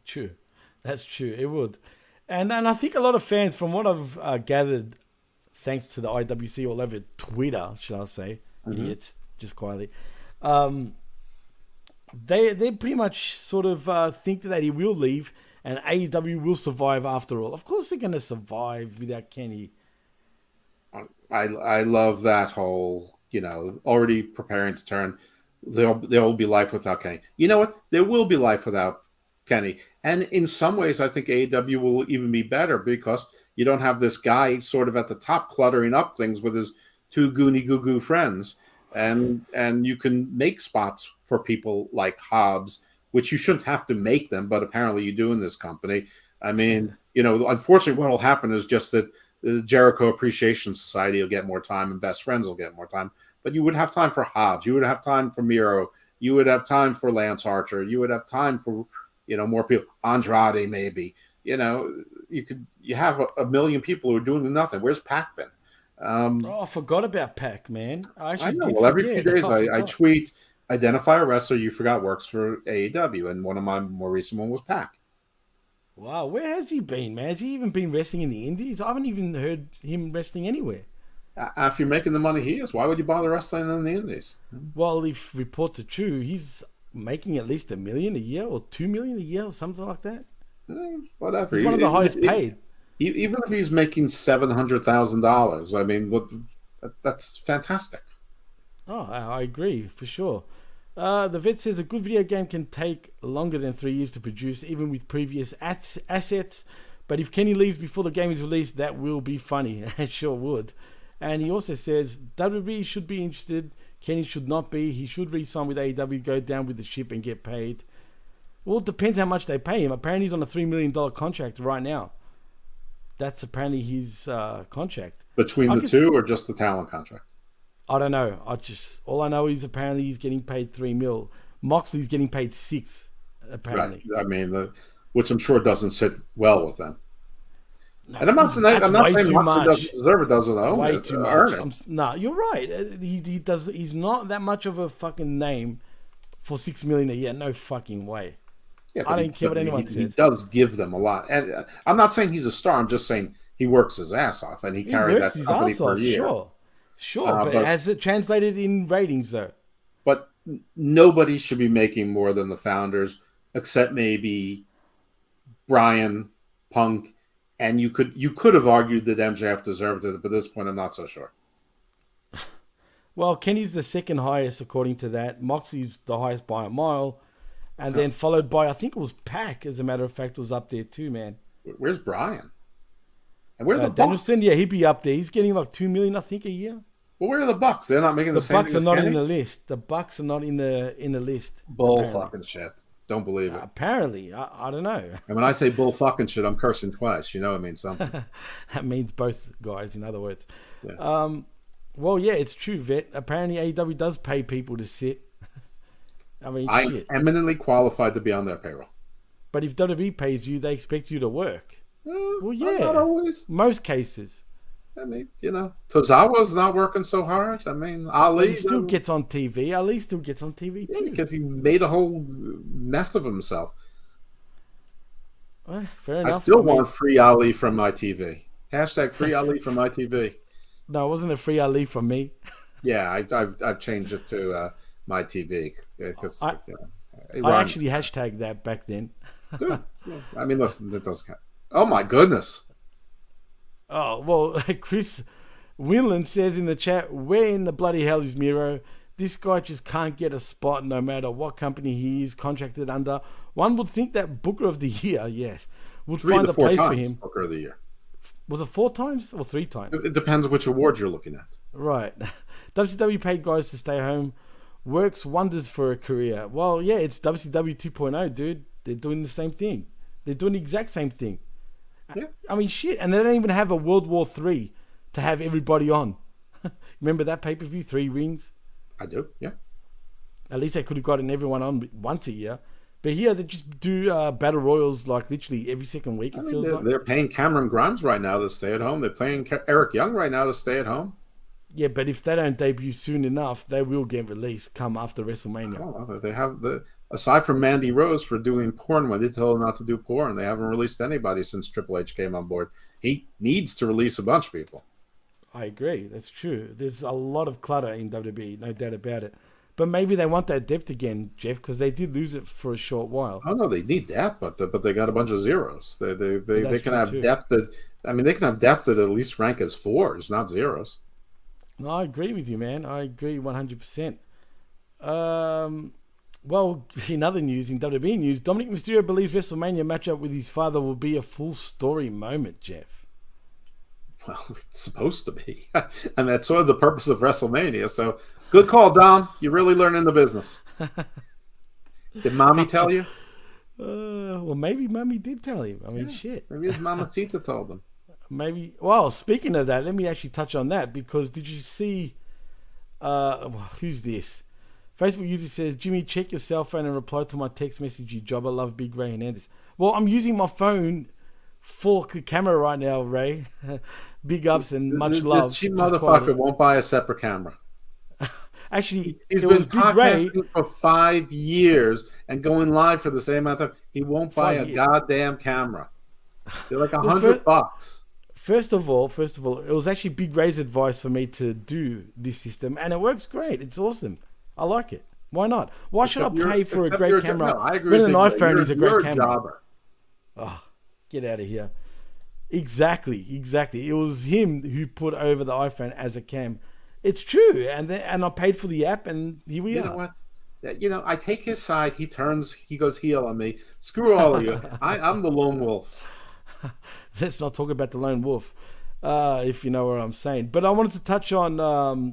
True. That's true. It would. And I think a lot of fans, from what I've gathered, thanks to the IWC all over Twitter, should I say, idiots, just quietly, they pretty much sort of think that he will leave and AEW will survive after all. Of course they're going to survive without Kenny. I love that whole, already preparing to turn. There will be life without Kenny. You know what? There will be life without Kenny. And in some ways, I think AEW will even be better because you don't have this guy sort of at the top cluttering up things with his 2 goony goo friends. And you can make spots for people like Hobbs, which you shouldn't have to make them, but apparently you do in this company. I mean, unfortunately what will happen is just that the Jericho Appreciation Society will get more time and Best Friends will get more time. But you would have time for Hobbs. You would have time for Miro. You would have time for Lance Archer. You would have time for, more people. Andrade, maybe. You have a million people who are doing nothing. Where's Pac been? I forgot about Pac, man. I know. did Well, every few forget. days I tweet, identify a wrestler you forgot works for AEW, and one of my more recent one was Pac. Wow, where has he been, man? Has he even been wrestling in the Indies? I haven't even heard him wrestling anywhere. If you're making the money he is, why would you bother wrestling in the Indies? Well, if reports are true, he's making at least $1 million a year or $2 million a year or something like that. Whatever. He's one of the highest paid. Even if he's making $700,000, I mean, that's fantastic. Oh, I agree for sure. The vet says a good video game can take longer than 3 years to produce, even with previous assets. But if Kenny leaves before the game is released, that will be funny. It sure would. And he also says WWE should be interested. Kenny should not be. He should re-sign with AEW, go down with the ship and get paid. Well, it depends how much they pay him. Apparently he's on a $3 million contract right now. That's apparently his contract. Between the two or just the talent contract? I don't know. All I know is apparently he's getting paid $3 million. Moxley's getting paid $6 million, apparently. Right. I mean, which I'm sure doesn't sit well with them. No, and I'm not saying Moxley doesn't deserve it, doesn't know. Way too much. No, you're right. He does. He's not that much of a fucking name for $6 million a year. No fucking way. Yeah, I don't care what anyone says. He does give them a lot, and I'm not saying he's a star. I'm just saying he works his ass off, and he carried that company per year. Sure, but has it translated in ratings though? But nobody should be making more than the founders, except maybe Brian, Punk, and you could have argued that MJF deserved it, but at this point, I'm not so sure. Well, Kenny's the second highest according to that. Moxie's the highest by a mile, and then followed by, I think it was Pac. As a matter of fact, was up there too, man. Where's Brian? And where are the Danielson? Bucks? Yeah, he'd be up there. He's getting like $2 million, I think, a year. Well, where are the Bucks? They're not making the same. The Bucks thing are not Kenny? in the list. The Bucks are not in the list. Bull apparently. fucking shit. Don't believe it. Apparently, I don't know. And when I say bull fucking shit, I'm cursing twice. You know it means something. That means both guys, in other words. Yeah. Well, yeah, it's true, Vet. Apparently, AEW does pay people to sit. I mean, I'm shit. eminently qualified to be on their payroll. But if WWE pays you, they expect you to work. Well, yeah. Not always. Most cases. I mean, Tozawa's not working so hard. I mean, Ali He still gets on TV. Ali still gets on TV too. because he made a whole mess of himself. Well, fair enough. I still want free Ali from my TV. Hashtag free Ali from my TV. No, it wasn't a free Ali from me. Yeah, I've changed it to my TV because I actually hashtagged that back then. Yeah. I mean, listen, it doesn't count. Oh my goodness. Oh, well, Chris Winland says in the chat, where in the bloody hell is Miro? This guy just can't get a spot no matter what company he is contracted under. One would think that Booker of the Year, would find a place for him. Booker of the Year. Was it 4 times or 3 times? It depends which award you're looking at. Right. WCW paid guys to stay home. Works wonders for a career. Well, yeah, it's WCW 2.0, dude. They're doing the same thing. They're doing the exact same thing. Yeah. I mean, shit. And they don't even have a World War III to have everybody on. Remember that pay-per-view, 3 rings? I do, yeah. At least they could have gotten everyone on once a year. But here, they just do battle royals like literally every second week, it feels like. They're paying Cameron Grimes right now to stay at home. They're paying Eric Young right now to stay at home. Yeah, but if they don't debut soon enough, they will get released come after WrestleMania. Oh, they have aside from Mandy Rose for doing porn when they told her not to do porn, they haven't released anybody since Triple H came on board. He needs to release a bunch of people. I agree. That's true. There's a lot of clutter in WWE, no doubt about it. But maybe they want that depth again, Jeff, because they did lose it for a short while. Oh no, they need depth, but they got a bunch of zeros. They can have too. depth they can have depth that at least rank as 4s, not 0s. No, I agree with you, man. I agree 100%. Well, in other news, in WWE news, Dominic Mysterio believes WrestleMania matchup with his father will be a full story moment, Jeff. Well, it's supposed to be. And that's sort of the purpose of WrestleMania. So, good call, Dom. You're really learning the business. Did Mommy tell you? Well, maybe Mommy did tell him. I mean, shit. Maybe his Mamacita told him. Maybe. Well, speaking of that, let me actually touch on that because did you see? Who's this? Facebook user says, Jimmy, check your cell phone and reply to my text message, you job. I love Big Ray Hernandez. Well, I'm using my phone for the camera right now, Ray. Big ups and much love. This cheap motherfucker won't buy a separate camera. Actually, he's been podcasting for 5 years and going live for the same amount of time. He won't buy a goddamn camera. They're like $100. First of all, it was actually Big Ray's advice for me to do this system, and it works great. It's awesome. I like it. Why not? Why should I pay for a great camera when an iPhone is a great camera? Oh, get out of here. Exactly. It was him who put over the iPhone as a cam. It's true, and I paid for the app, and here we are. You know what? I take his side. He goes heel on me. Screw all of you. I'm the lone wolf. Let's not talk about the lone wolf, if you know what I'm saying. But I wanted to touch on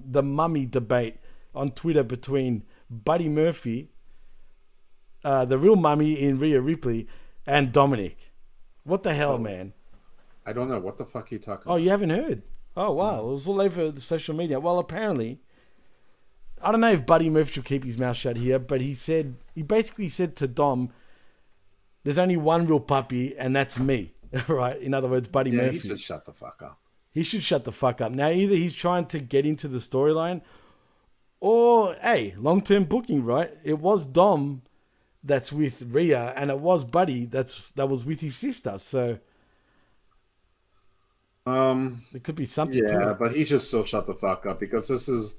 the mummy debate on Twitter between Buddy Murphy, the real mummy in Rhea Ripley, and Dominic. What the hell, man? I don't know. What the fuck are you talking about? Oh, you haven't heard? Oh, wow. It was all over the social media. Well, apparently, I don't know if Buddy Murphy should keep his mouth shut here, but he basically said to Dom, there's only one real puppy, and that's me. Right? In other words, Buddy Murphy. He should shut the fuck up. He should shut the fuck up. Now, either he's trying to get into the storyline, or, hey, long-term booking, right? It was Dom that's with Rhea, and it was Buddy that was with his sister, so... There could be something to it. Yeah, but he should still shut the fuck up because this is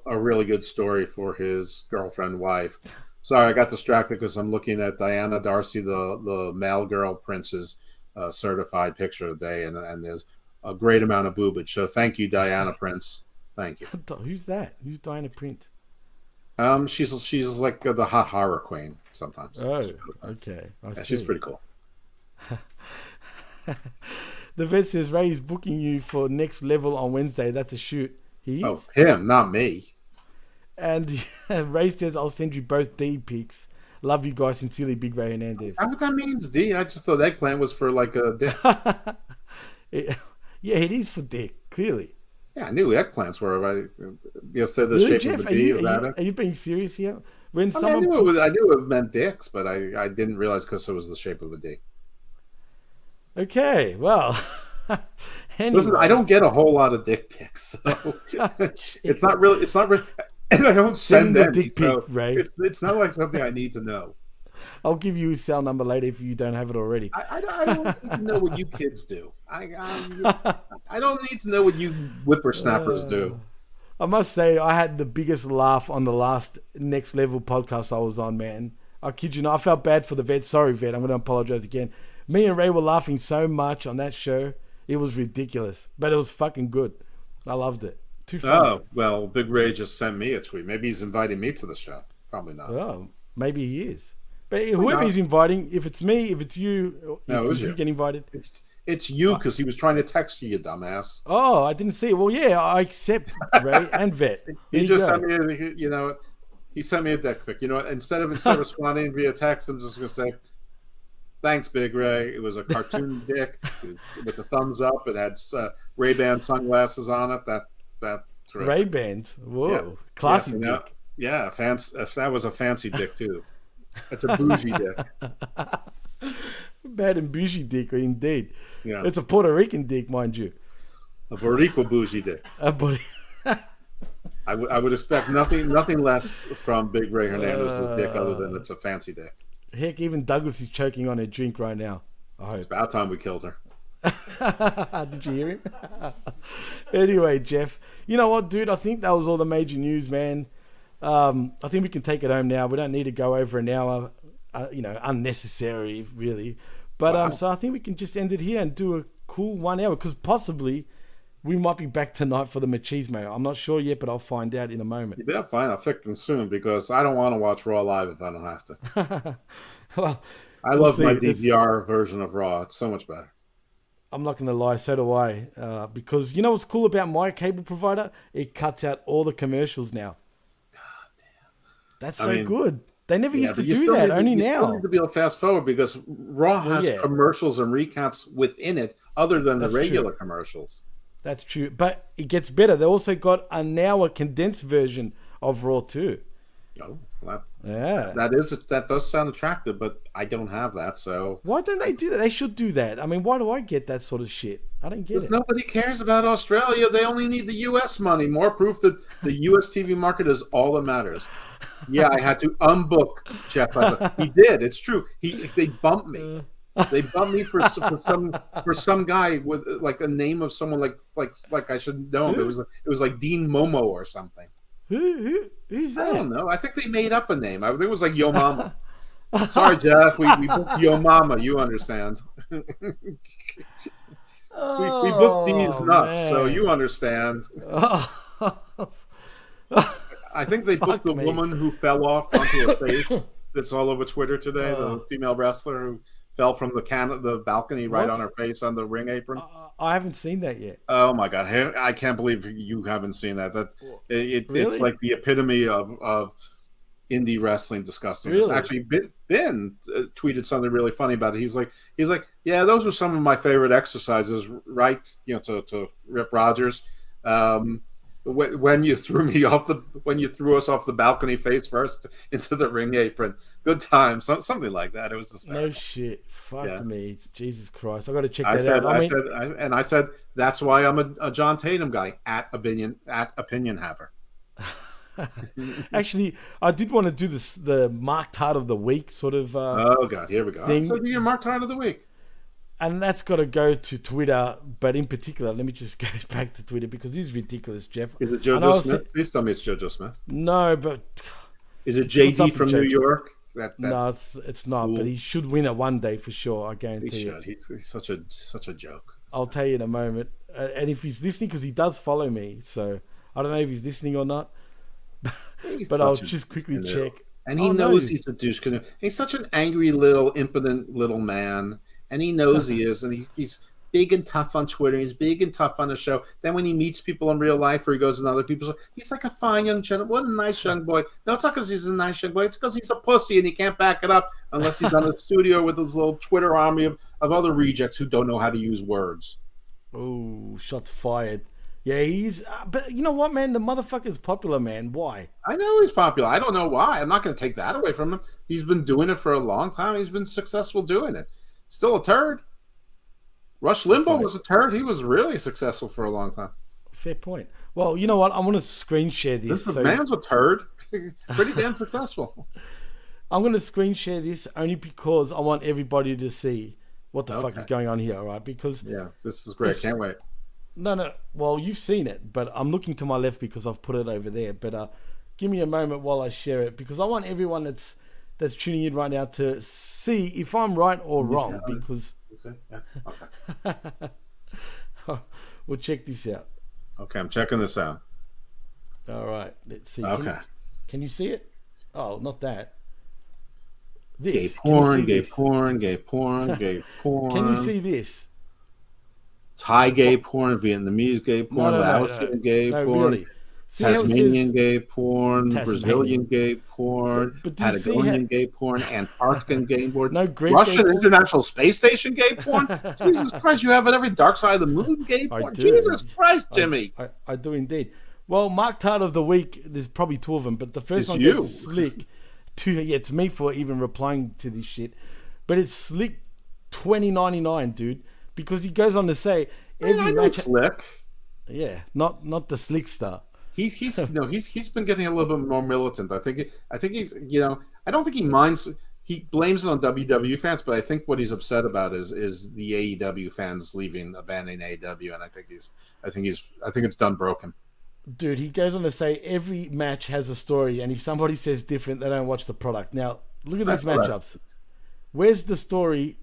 a really good story for his girlfriend, wife. Sorry, I got distracted because I'm looking at Diana Darcy, the male girl prince's certified picture today, and there's a great amount of boobage. So thank you, Diana Prince. Thank you. Who's that? Who's Diana Prince? She's like the hot horror queen sometimes. Oh, okay. She's pretty cool. The vet says Ray is booking you for Next Level on Wednesday. That's a shoot. He is? Oh, him, not me. And Ray says, I'll send you both D pics. Love you guys. Sincerely, Big Ray Hernandez. Is that what that means, D? I just thought eggplant was for like a dick. Yeah, it is for dick, clearly. Yeah, I knew eggplants were. Yes, they're the shape Jeff, of a D. Is that it? Are you being serious here? When I knew it meant dicks, but I didn't realize because it was the shape of a D. Okay, well. Anyway. Listen, I don't get a whole lot of dick pics, so it's not really, and I don't send them. Dick pic, Ray. It's not like something I need to know. I'll give you his cell number later if you don't have it already. I don't need to know what you kids do. I don't need to know what you whippersnappers do. I must say, I had the biggest laugh on the last Next Level podcast I was on, man. I kid you not. I felt bad for the vet. Sorry, vet. I'm going to apologize again. Me and Ray were laughing so much on that show. It was ridiculous. But it was fucking good. I loved it. Too funny. Oh, well, Big Ray just sent me a tweet. Maybe he's inviting me to the show. Probably not. Oh, maybe he is. But whoever he's inviting, if it's me, if it's you, if you get invited. It's you because he was trying to text you, you dumbass. Oh, I didn't see it. Well, yeah, I accept Ray and Vet. He just sent me, he sent me a dick pic. You know what? Instead of responding via text, I'm just going to say, thanks, Big Ray. It was a cartoon dick with a thumbs up. It had Ray-Ban sunglasses on it. That's Ray-Bans? Whoa. Yeah. Classy dick. Yeah, if that was a fancy dick, too. It's a bougie dick. Bad and bougie dick, indeed. Yeah. It's a Puerto Rican dick, mind you. A Boricua bougie dick. I would expect nothing less from Big Ray Hernandez's dick other than it's a fancy dick. Heck, even Douglas is choking on a drink right now. It's about time we killed her. Did you hear him? Anyway, Jeff, you know what, dude? I think that was all the major news, man. I think we can take it home now. We don't need to go over an hour, unnecessary, really. But wow. So I think we can just end it here and do a cool 1 hour because possibly we might be back tonight for the machismo. I'm not sure yet, but I'll find out in a moment. Yeah, fine. I'll fix them soon because I don't want to watch Raw live if I don't have to. Well, I love my DVR version of Raw. It's so much better. I'm not going to lie, so do I. Because you know what's cool about my cable provider? It cuts out all the commercials now. God damn. That's good. They never used to do that, only now. You still need to be able to fast forward because Raw has commercials and recaps within it other than the regular commercials. That's true. But it gets better. They also got a condensed version of Raw too. Oh, Yeah. that does sound attractive, but I don't have that, so Why don't they do that? They should do that. I mean, why do I get that sort of shit? I don't get because it. nobody cares about Australia. They only need the U.S. money. More proof that the U.S. TV market is all that matters. Yeah, I had to unbook Jeff. He did. It's true. They bumped me. They bumped me for some guy with like a name of someone like I should know him. It was like Dean Momo or something. Who's that? I don't know. I think they made up a name. I think it was like Yo Mama. Sorry, Jeff. We booked Yo Mama. You understand. We booked these nuts, so you understand. I think they booked the woman who fell off onto her face. That's all over Twitter today. The female wrestler who fell from the balcony right on her face on the ring apron. I haven't seen that yet. Oh my god! I can't believe you haven't seen that. Really? It's like the epitome of indie wrestling disgusting. Really? Actually, Ben tweeted something really funny about it. He's like, yeah, those were some of my favorite exercises, right? You know, to Rip Rogers. When you threw us off the balcony face first into the ring apron, good times, something like that. It was the same. No shit, fuck me, Jesus Christ! I got to check I that out. I said that's why I'm a John Tatum guy at opinion haver. Actually, I did want to do the marked heart of the week sort of. Oh god, here we go. Thing. So do your marked heart of the week. And that's got to go to Twitter, but in particular, let me just go back to Twitter because this is ridiculous, Jeff. Is it JoJo Smith? Please tell me it's JoJo Smith. No, but is it JD from New York? No, it's not. Fool. But he should win it one day for sure. I guarantee you. He's such a joke. I'll tell you in a moment. And if he's listening, because he does follow me, so I don't know if he's listening or not. But I'll just quickly check. And he knows he's a douche. He's such an angry little impotent little man. And he knows he is, and he's big and tough on Twitter. He's big and tough on the show. Then when he meets people in real life or he goes to other people's, he's like a fine young gentleman. What a nice young boy. No, it's not because he's a nice young boy. It's because he's a pussy and he can't back it up unless he's on the studio with his little Twitter army of other rejects who don't know how to use words. Oh, shots fired. Yeah, he's... but you know what, man? The motherfucker's popular, man. Why? I know he's popular. I don't know why. I'm not going to take that away from him. He's been doing it for a long time. He's been successful doing it. Still a turd. Rush Limbaugh was a turd. He was really successful for a long time. Fair point. Well, you know what? I want to screen share this. This man's a turd. Pretty damn successful. I'm going to screen share this only because I want everybody to see what the fuck is going on here, all right? Because yeah, this is great. Can't wait. No. Well, you've seen it, but I'm looking to my left because I've put it over there. But give me a moment while I share it because I want everyone that's tuning in right now to see if I'm right or wrong because yeah. Okay. We'll check this out. Okay, I'm checking this out. All right, let's see. Okay. Can you see it? Oh, not that. This. Gay porn, gay porn, gay porn, gay porn. Can you see this? Thai gay porn, Vietnamese gay porn, Laotian gay porn. Really. Tasmanian gay porn, Brazilian gay porn, Patagonian gay porn, Antarctican gay porn, Russian International Space Station gay porn. Jesus Christ, you have it every Dark Side of the Moon gay porn. Jesus Christ, Jimmy. I do indeed. Well, marked heart of the week, there's probably two of them, but the first one goes to Slick. Yeah, it's me for even replying to this shit. But it's Slick 2099, dude, because he goes on to say every match. Slick. Yeah, not the Slick star. He's been getting a little bit more militant. I think he's I don't think he minds. He blames it on WWE fans, but I think what he's upset about is the AEW fans abandoning AEW, and I think it's done broken. Dude, he goes on to say every match has a story, and if somebody says different, they don't watch the product. Now look at these matchups. Where's the story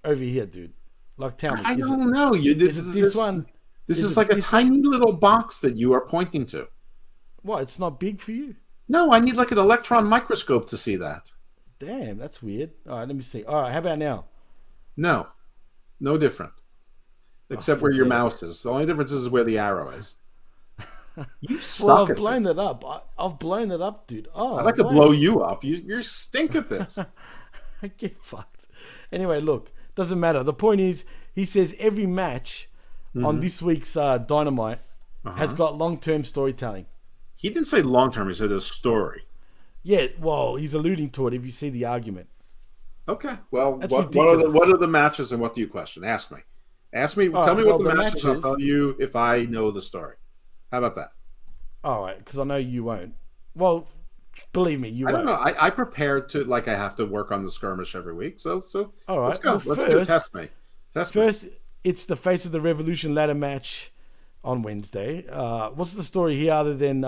over here, dude? Like, tell me. I don't know. Is it this one? This is like a tiny little box that you are pointing to. What? It's not big for you? No, I need like an electron microscope to see that. Damn, that's weird. All right, let me see. All right, how about now? No different. Except where your mouse is. The only difference is where the arrow is. You suck. Well, I've blown it up. I've blown it up, dude. Oh, I'd like to blow you up. You stink at this. I get fucked. Anyway, look, doesn't matter. The point is, he says every match on this week's Dynamite has got long-term storytelling. He didn't say long term. He said a story. Yeah, well, he's alluding to it if you see the argument. Okay. Well, That's what ridiculous. are the matches and what do you question? Ask me. Ask me. All Tell right, me well, what the the matches. I'll matches- tell you if I know the story. How about that? All right, because I know you won't. Well, believe me, you I won't. don't know. I prepared to like I have to work on the skirmish every week. So All right. let's go. Well, Let's do it. Test me. Test me. First, it's the Face of the Revolution ladder match on Wednesday. What's the story here other than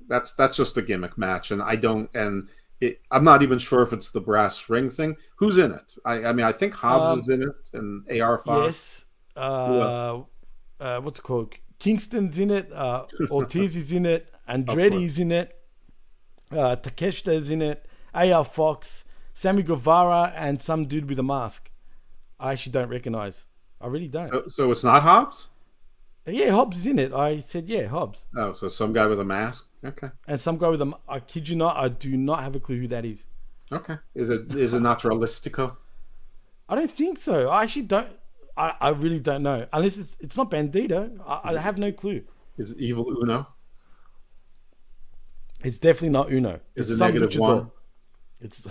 That's just a gimmick match, and I'm not even sure if it's the brass ring thing. Who's in it? I mean, I think Hobbs is in it, and AR Fox. yes, what's it called? Kingston's in it. Ortiz is in it. Andretti's in it. Takeshita's in it. AR Fox, Sammy Guevara, and some dude with a mask. I actually don't recognize. I really don't. So it's not Hobbs? Yeah, Hobbs is in it. I said, yeah, Hobbs. Oh, so some guy with a mask? Okay. And some guy with a... I kid you not, I do not have a clue who that is. Okay. Is it Naturalistico? I don't think so. I actually don't... I really don't know. Unless it's not Bandito. I have no clue. Is it Evil Uno? It's definitely not Uno. Is It's it some negative luchador. one? It's...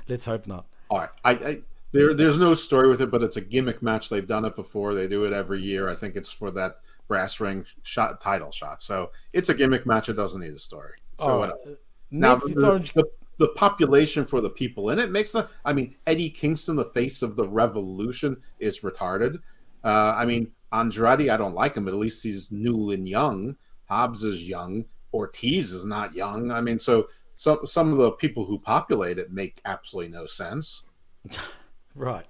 let's hope not. All right. There's no story with it, but it's a gimmick match. They've done it before. They do it every year. I think it's for that brass ring title shot. So it's a gimmick match. It doesn't need a story. So what else? Next, Now, it's Orange... the population for the people in it makes a. I mean, Eddie Kingston, the face of the Revolution, is retarded. I mean, Andrade, I don't like him, but at least he's new and young. Hobbs is young. Ortiz is not young. I mean, so some of the people who populate it make absolutely no sense. Right.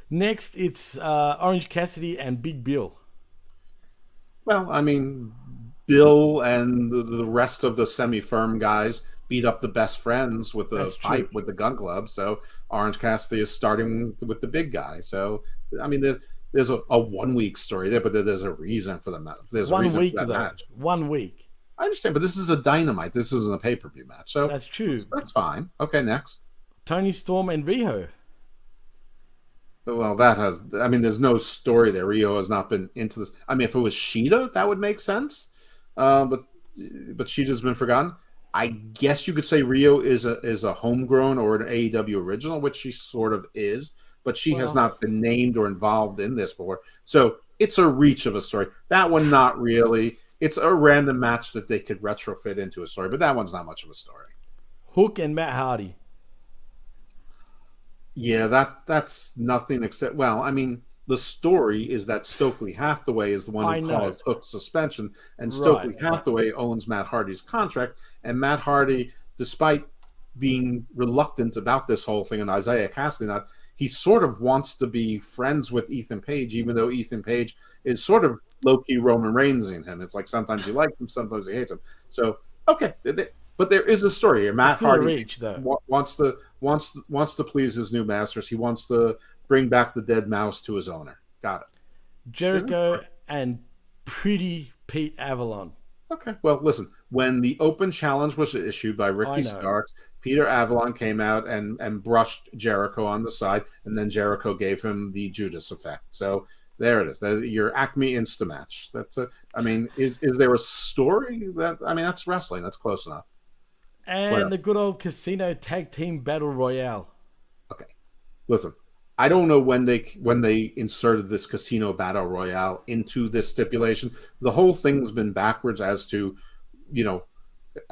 Next, it's Orange Cassidy and Big Bill. Well, I mean, Bill and the rest of the semi-firm guys beat up the best friends with the pipe, with the gun club. So Orange Cassidy is starting with the big guy. So, I mean, there's a 1 week story there, but there's a reason for the match. There's 1 a reason week, for that though. match. 1 week. I understand, but this is a Dynamite. This isn't a pay-per-view match. So That's true. That's fine. Okay, next. Tony Storm and Riho. Well, there's no story there. Rio has not been into this. I mean, if it was Sheeta, that would make sense. But Sheeta's been forgotten. I guess you could say Rio is a homegrown or an AEW original, which she sort of is, but she has not been named or involved in this before. So it's a reach of a story. That one, not really. It's a random match that they could retrofit into a story, but that one's not much of a story. Hook and Matt Hardy. Yeah, that's nothing except, well, I mean, the story is that Stokely Hathaway is the one who caused Hook's suspension, and Stokely Hathaway owns Matt Hardy's contract, and Matt Hardy, despite being reluctant about this whole thing, and Isaiah Cassidy not, he sort of wants to be friends with Ethan Page, even though Ethan Page is sort of low-key Roman Reigns in him. It's like sometimes he likes him, sometimes he hates him. So, okay, but there is a story here. Matt Hardy wants to please his new masters. He wants to bring back the dead mouse to his owner. Got it. Jericho and Pretty Pete Avalon. Okay. Well, listen. When the open challenge was issued by Ricky Starks, Peter Avalon came out and brushed Jericho on the side, and then Jericho gave him the Judas effect. So there it is. Your Acme Insta match. I mean, is there a story that's wrestling. That's close enough. And the good old Casino Tag Team Battle Royale. Okay. Listen, I don't know when they inserted this Casino Battle Royale into this stipulation. The whole thing's been backwards as to,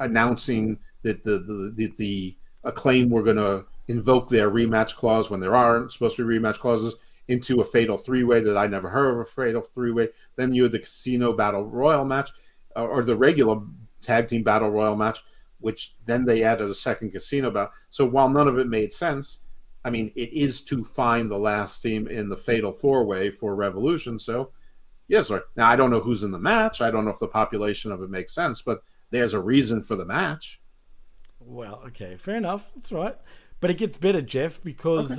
announcing that the Acclaim were going to invoke their rematch clause when there aren't supposed to be rematch clauses into a fatal three-way that I never heard of a fatal three-way. Then you had the Casino Battle Royal match or the regular Tag Team Battle Royal match, which then they added a second casino bout. So while none of it made sense, I mean, it is to find the last team in the fatal four-way for Revolution. So, yes, sir. Now, I don't know who's in the match. I don't know if the population of it makes sense, but there's a reason for the match. Well, okay, fair enough. That's right. But it gets better, Jeff, because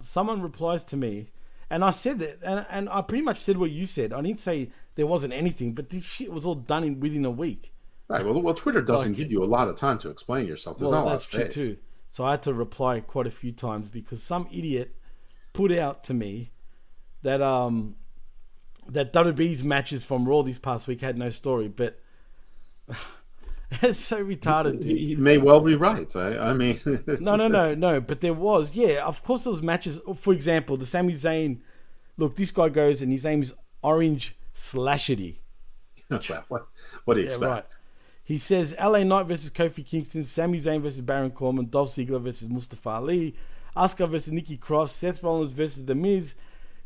someone replies to me, and I said that, and I pretty much said what you said. I didn't say there wasn't anything, but this shit was all done within a week. Right. Well, Twitter doesn't give you a lot of time to explain yourself. There's not a lot of space. That's true too. So I had to reply quite a few times because some idiot put out to me that that WWE's matches from Raw this past week had no story. But It's so retarded, dude. He may well be right. I mean, No. But there was, of course, there was matches. For example, the Sami Zayn. Look, this guy goes and his name is Orange Slashity. What do you expect? Right. He says LA Knight versus Kofi Kingston, Sami Zayn versus Baron Corbin, Dolph Ziggler versus Mustafa Ali, Asuka versus Nikki Cross, Seth Rollins versus The Miz,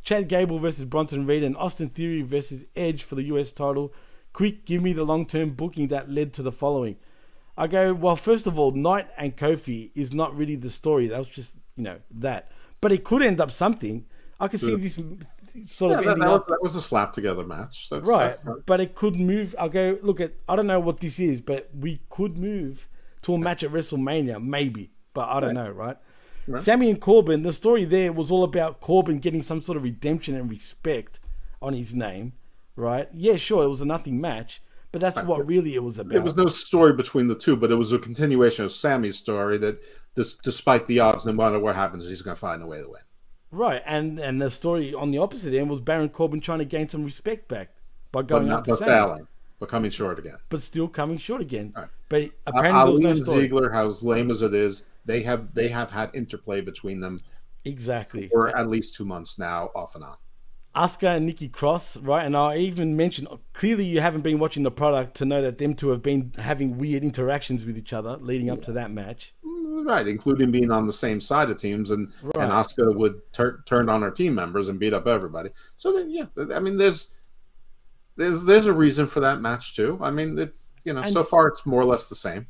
Chad Gable versus Bronson Reed, and Austin Theory versus Edge for the US title. Quick, give me the long-term booking that led to the following. I go, well, first of all, Knight and Kofi is not really the story. That was just, that. But it could end up something. I could see this sort of ending up. That was a slap-together match. Right. But it could move. I'll go, look, I don't know what this is, but we could move to a match at WrestleMania, maybe. But I don't know, right? Sammy and Corbin, the story there was all about Corbin getting some sort of redemption and respect on his name. Right? Yeah, sure, it was a nothing match, but that's what really it was about. There was no story between the two, but it was a continuation of Sammy's story that, despite the odds, no matter what happens, he's going to find a way to win. Right, and the story on the opposite end was Baron Corbin trying to gain some respect back by going after Sammy. But coming short again. But still coming short again. Right. But apparently there was no story. Ziggler, how lame as it is, they have had interplay between them. Exactly. For at least 2 months now, off and on. Asuka and Nikki Cross, right? And I even mentioned, clearly you haven't been watching the product to know that them two have been having weird interactions with each other leading up to that match. Right, including being on the same side of teams, and Asuka would turn on her team members and beat up everybody. So then, I mean, there's a reason for that match too. I mean, it's so far it's more or less the same.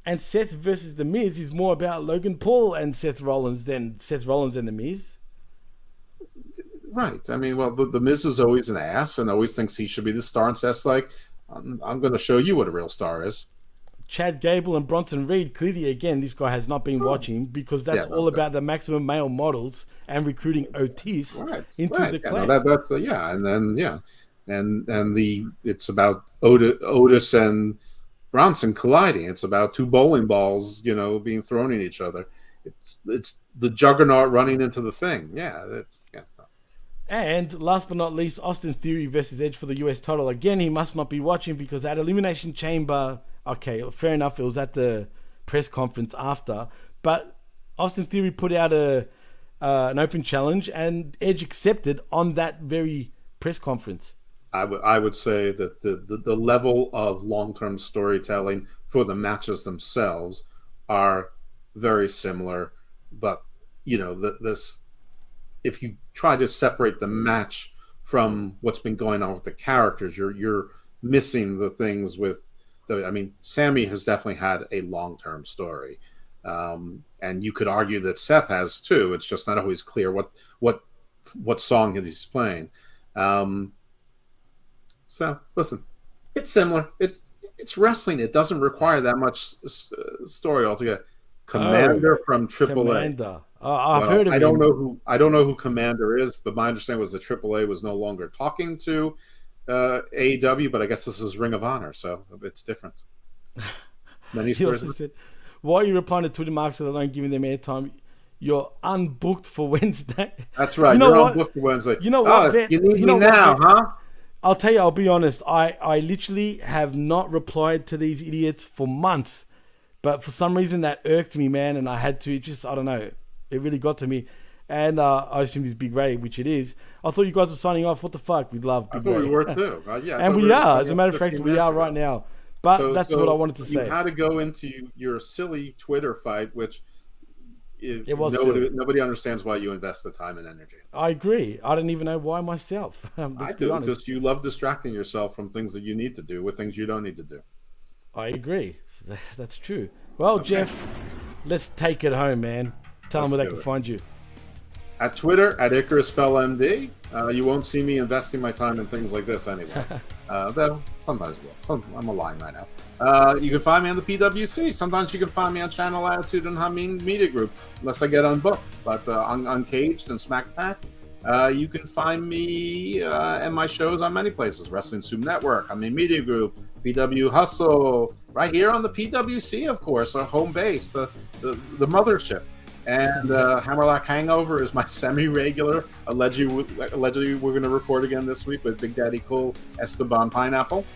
And Seth versus The Miz is more about Logan Paul and Seth Rollins than Seth Rollins and The Miz. Right. I mean, well, the Miz is always an ass and always thinks he should be the star, and Seth's like, I'm going to show you what a real star is. Chad Gable and Bronson Reed, clearly, again, this guy has not been watching, because that's all about the maximum male models and recruiting Otis into the clan. And it's about Otis and Bronson colliding. It's about two bowling balls, being thrown at each other. It's the juggernaut running into the thing. And last but not least, Austin Theory versus Edge for the US title. Again, he must not be watching, because at Elimination Chamber, okay, fair enough, it was at the press conference after, but Austin Theory put out an open challenge, and Edge accepted on that very press conference. I would say that the level of long-term storytelling for the matches themselves are very similar, but if you try to separate the match from what's been going on with the characters, you're missing the things with Sammy has definitely had a long-term story, and you could argue that Seth has too. It's just not always clear what song he's playing. So listen, it's similar. It's wrestling. It doesn't require that much story altogether. Commander from AAA. Commander. I've heard of him. I don't know who Commander is, but my understanding was that AAA was no longer talking to AEW, but I guess this is Ring of Honor, so it's different. He also said, while you replying to Twitter marks that I don't give them airtime, you're unbooked for Wednesday. That's right. You're unbooked for Wednesday. You know what, Vet? You need me now, huh? I'll tell you, I'll be honest. I literally have not replied to these idiots for months. But for some reason that irked me, man, and I had to. I don't know. It really got to me. And I assumed it's Big Ray, which it is. I thought you guys were signing off. What the fuck? We love Big Ray. I thought we were too. And we are. As a matter of fact, we are right now. But that's what I wanted to say. You had to go into your silly Twitter fight, which nobody understands why you invest the time and energy. I agree. I don't even know why myself. I do, because you love distracting yourself from things that you need to do with things you don't need to do. I agree. That's true. Well, okay. Jeff, let's take it home, man. Tell them where they can find you. At Twitter, at IcarusFellMD. You won't see me investing my time in things like this anyway. Though sometimes will. I'm lying right now. You can find me on the PWC. Sometimes you can find me on Channel Attitude and Hameen Media Group, unless I get unbooked. But on Uncaged and Smack Attack, you can find me and my shows on many places. Wrestling Soup Network, Hameen Media Group, PW Hustle, right here on the PWC, of course, our home base, the mothership. And Hammerlock Hangover is my semi-regular. Allegedly, we're going to record again this week with Big Daddy Cool, Esteban Pineapple.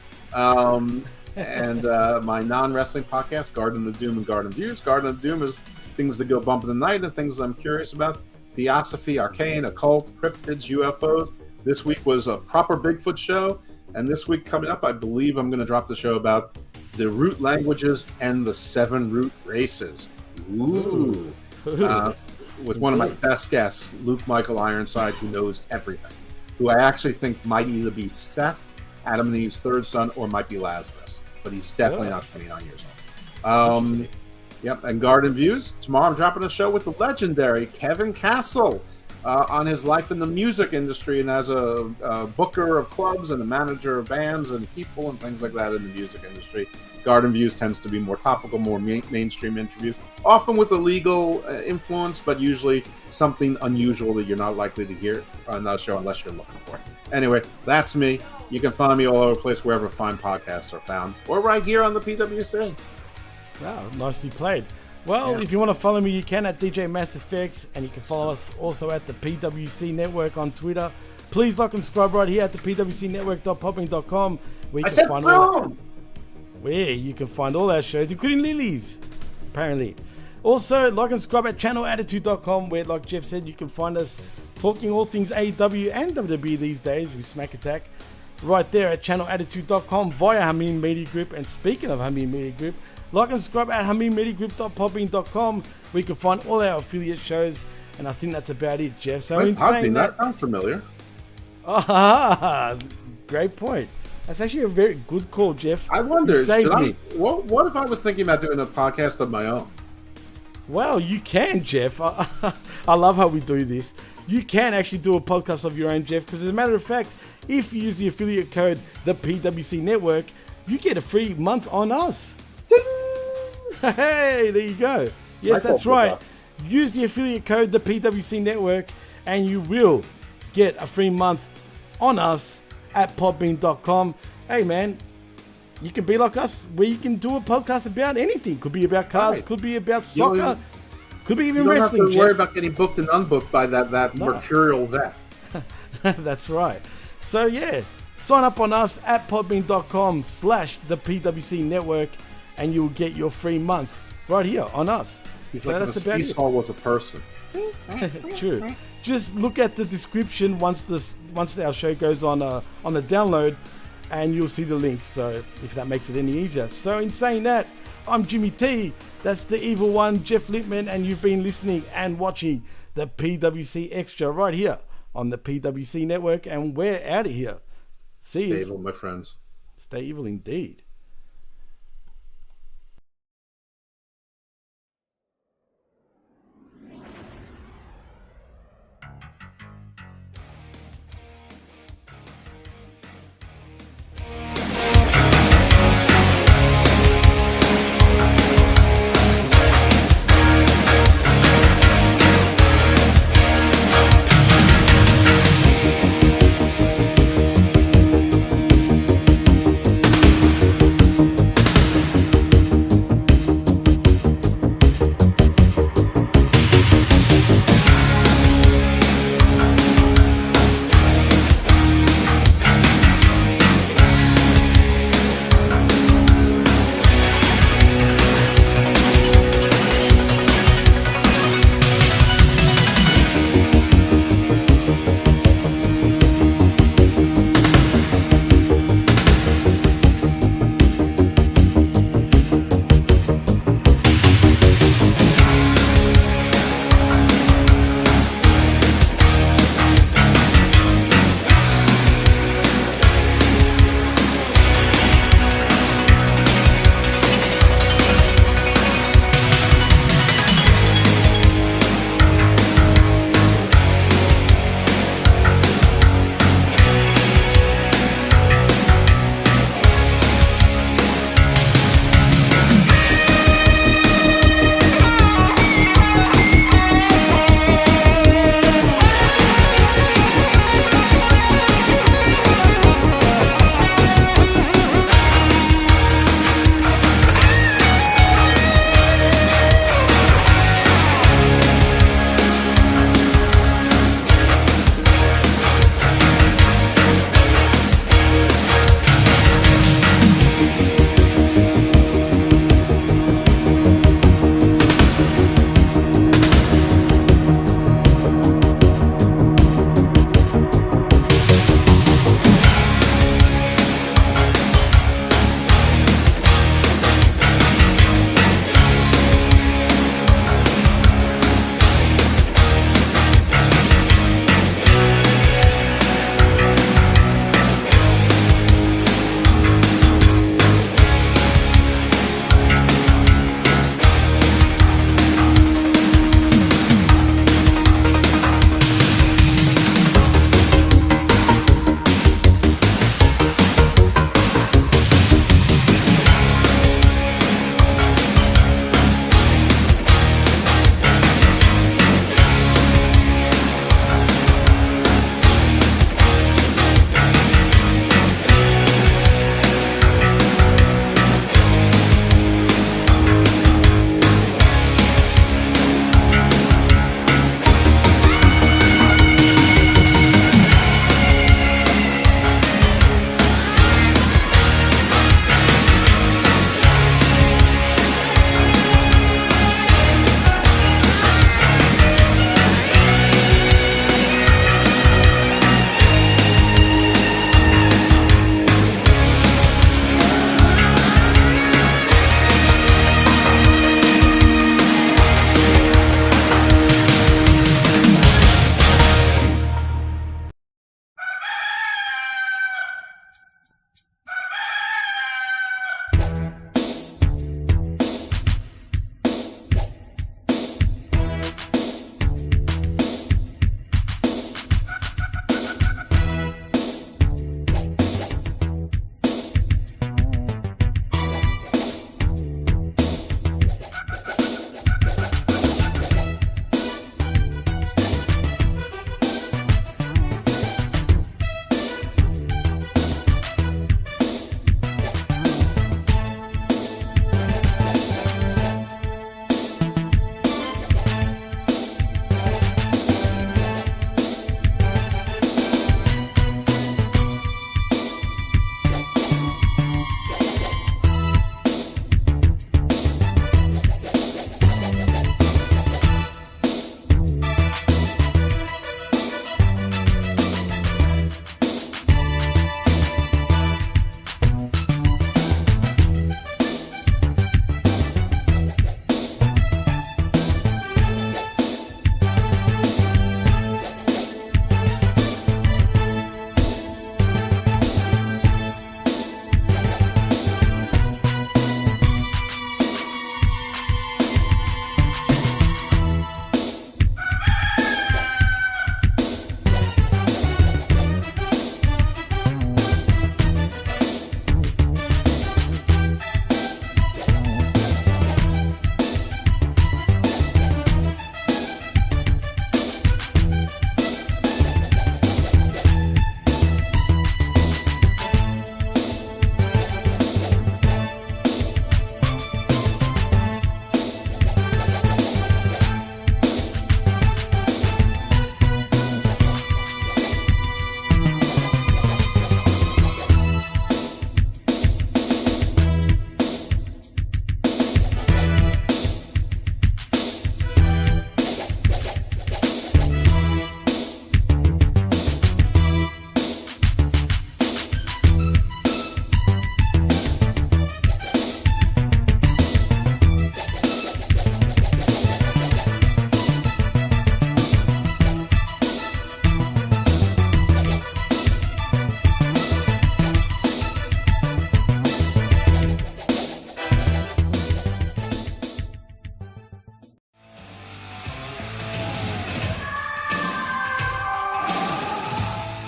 and my non-wrestling podcast, Garden of Doom and Garden of Views. Garden of Doom is things that go bump in the night and things I'm curious about. Theosophy, arcane, occult, cryptids, UFOs. This week was a proper Bigfoot show, and this week coming up, I believe I'm going to drop the show about the root languages and the 7 root races. Ooh. With one of my best guests, Luke Michael Ironside, who knows everything, who I actually think might either be Seth, Adam and Eve's third son, or might be Lazarus, but he's definitely not 29 years old. Yep, and Garden Views. Tomorrow I'm dropping a show with the legendary Kevin Castle on his life in the music industry and as a booker of clubs and a manager of bands and people and things like that in the music industry. Garden Views tends to be more topical, more mainstream interviews, often with a legal influence, but usually something unusual that you're not likely to hear on that show unless you're looking for it. Anyway, that's me. You can find me all over the place wherever fine podcasts are found, or right here on the PWC. Wow, nicely played. Well, if you want to follow me, you can at DJ Mass Effects, and you can follow us also at the PWC Network on Twitter. Please like and subscribe right here at the pwcnetwork.podbean.com, where you can find all our shows, including Lily's, apparently. Also, like and subscribe at channelattitude.com, where, like Jeff said, you can find us talking all things AEW and WWE these days with Smack Attack. Right there at channelattitude.com via Hameen Media Group. And speaking of Hameen Media Group, like and subscribe at hameenmediagroup.podbean.com, where you can find all our affiliate shows. And I think that's about it, Jeff. So in saying that sounds familiar. Ah, great point. That's actually a very good call, Jeff. I wonder, me. What if I was thinking about doing a podcast of my own? Well, you can, Jeff. I love how we do this. You can actually do a podcast of your own, Jeff, because as a matter of fact, if you use the affiliate code, the PWC Network, you get a free month on us. Hey, there you go. Yes, that's right. Use the affiliate code, the PWC Network, and you will get a free month on us at podbean.com. Hey, man, you can be like us, where you can do a podcast about anything. Could be about cars, could be about soccer, could be even wrestling. You don't have to worry about getting booked and unbooked by that mercurial vet. That's right. So, yeah, sign up on us at podbean.com/the PWC Network, and you'll get your free month right here on us. He's like if a Seesaw was a person. True. Just look at the description once our show goes on the download, and you'll see the link. So if that makes it any easier. So in saying that, I'm Jimmy T. That's the evil one, Jeff Lippman, and you've been listening and watching the PWC Extra right here on the PWC Network, and we're out of here. See you. Stay evil, my friends. Stay evil indeed.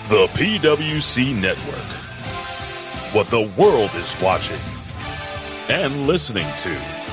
The PWC Network. What the world is watching and listening to.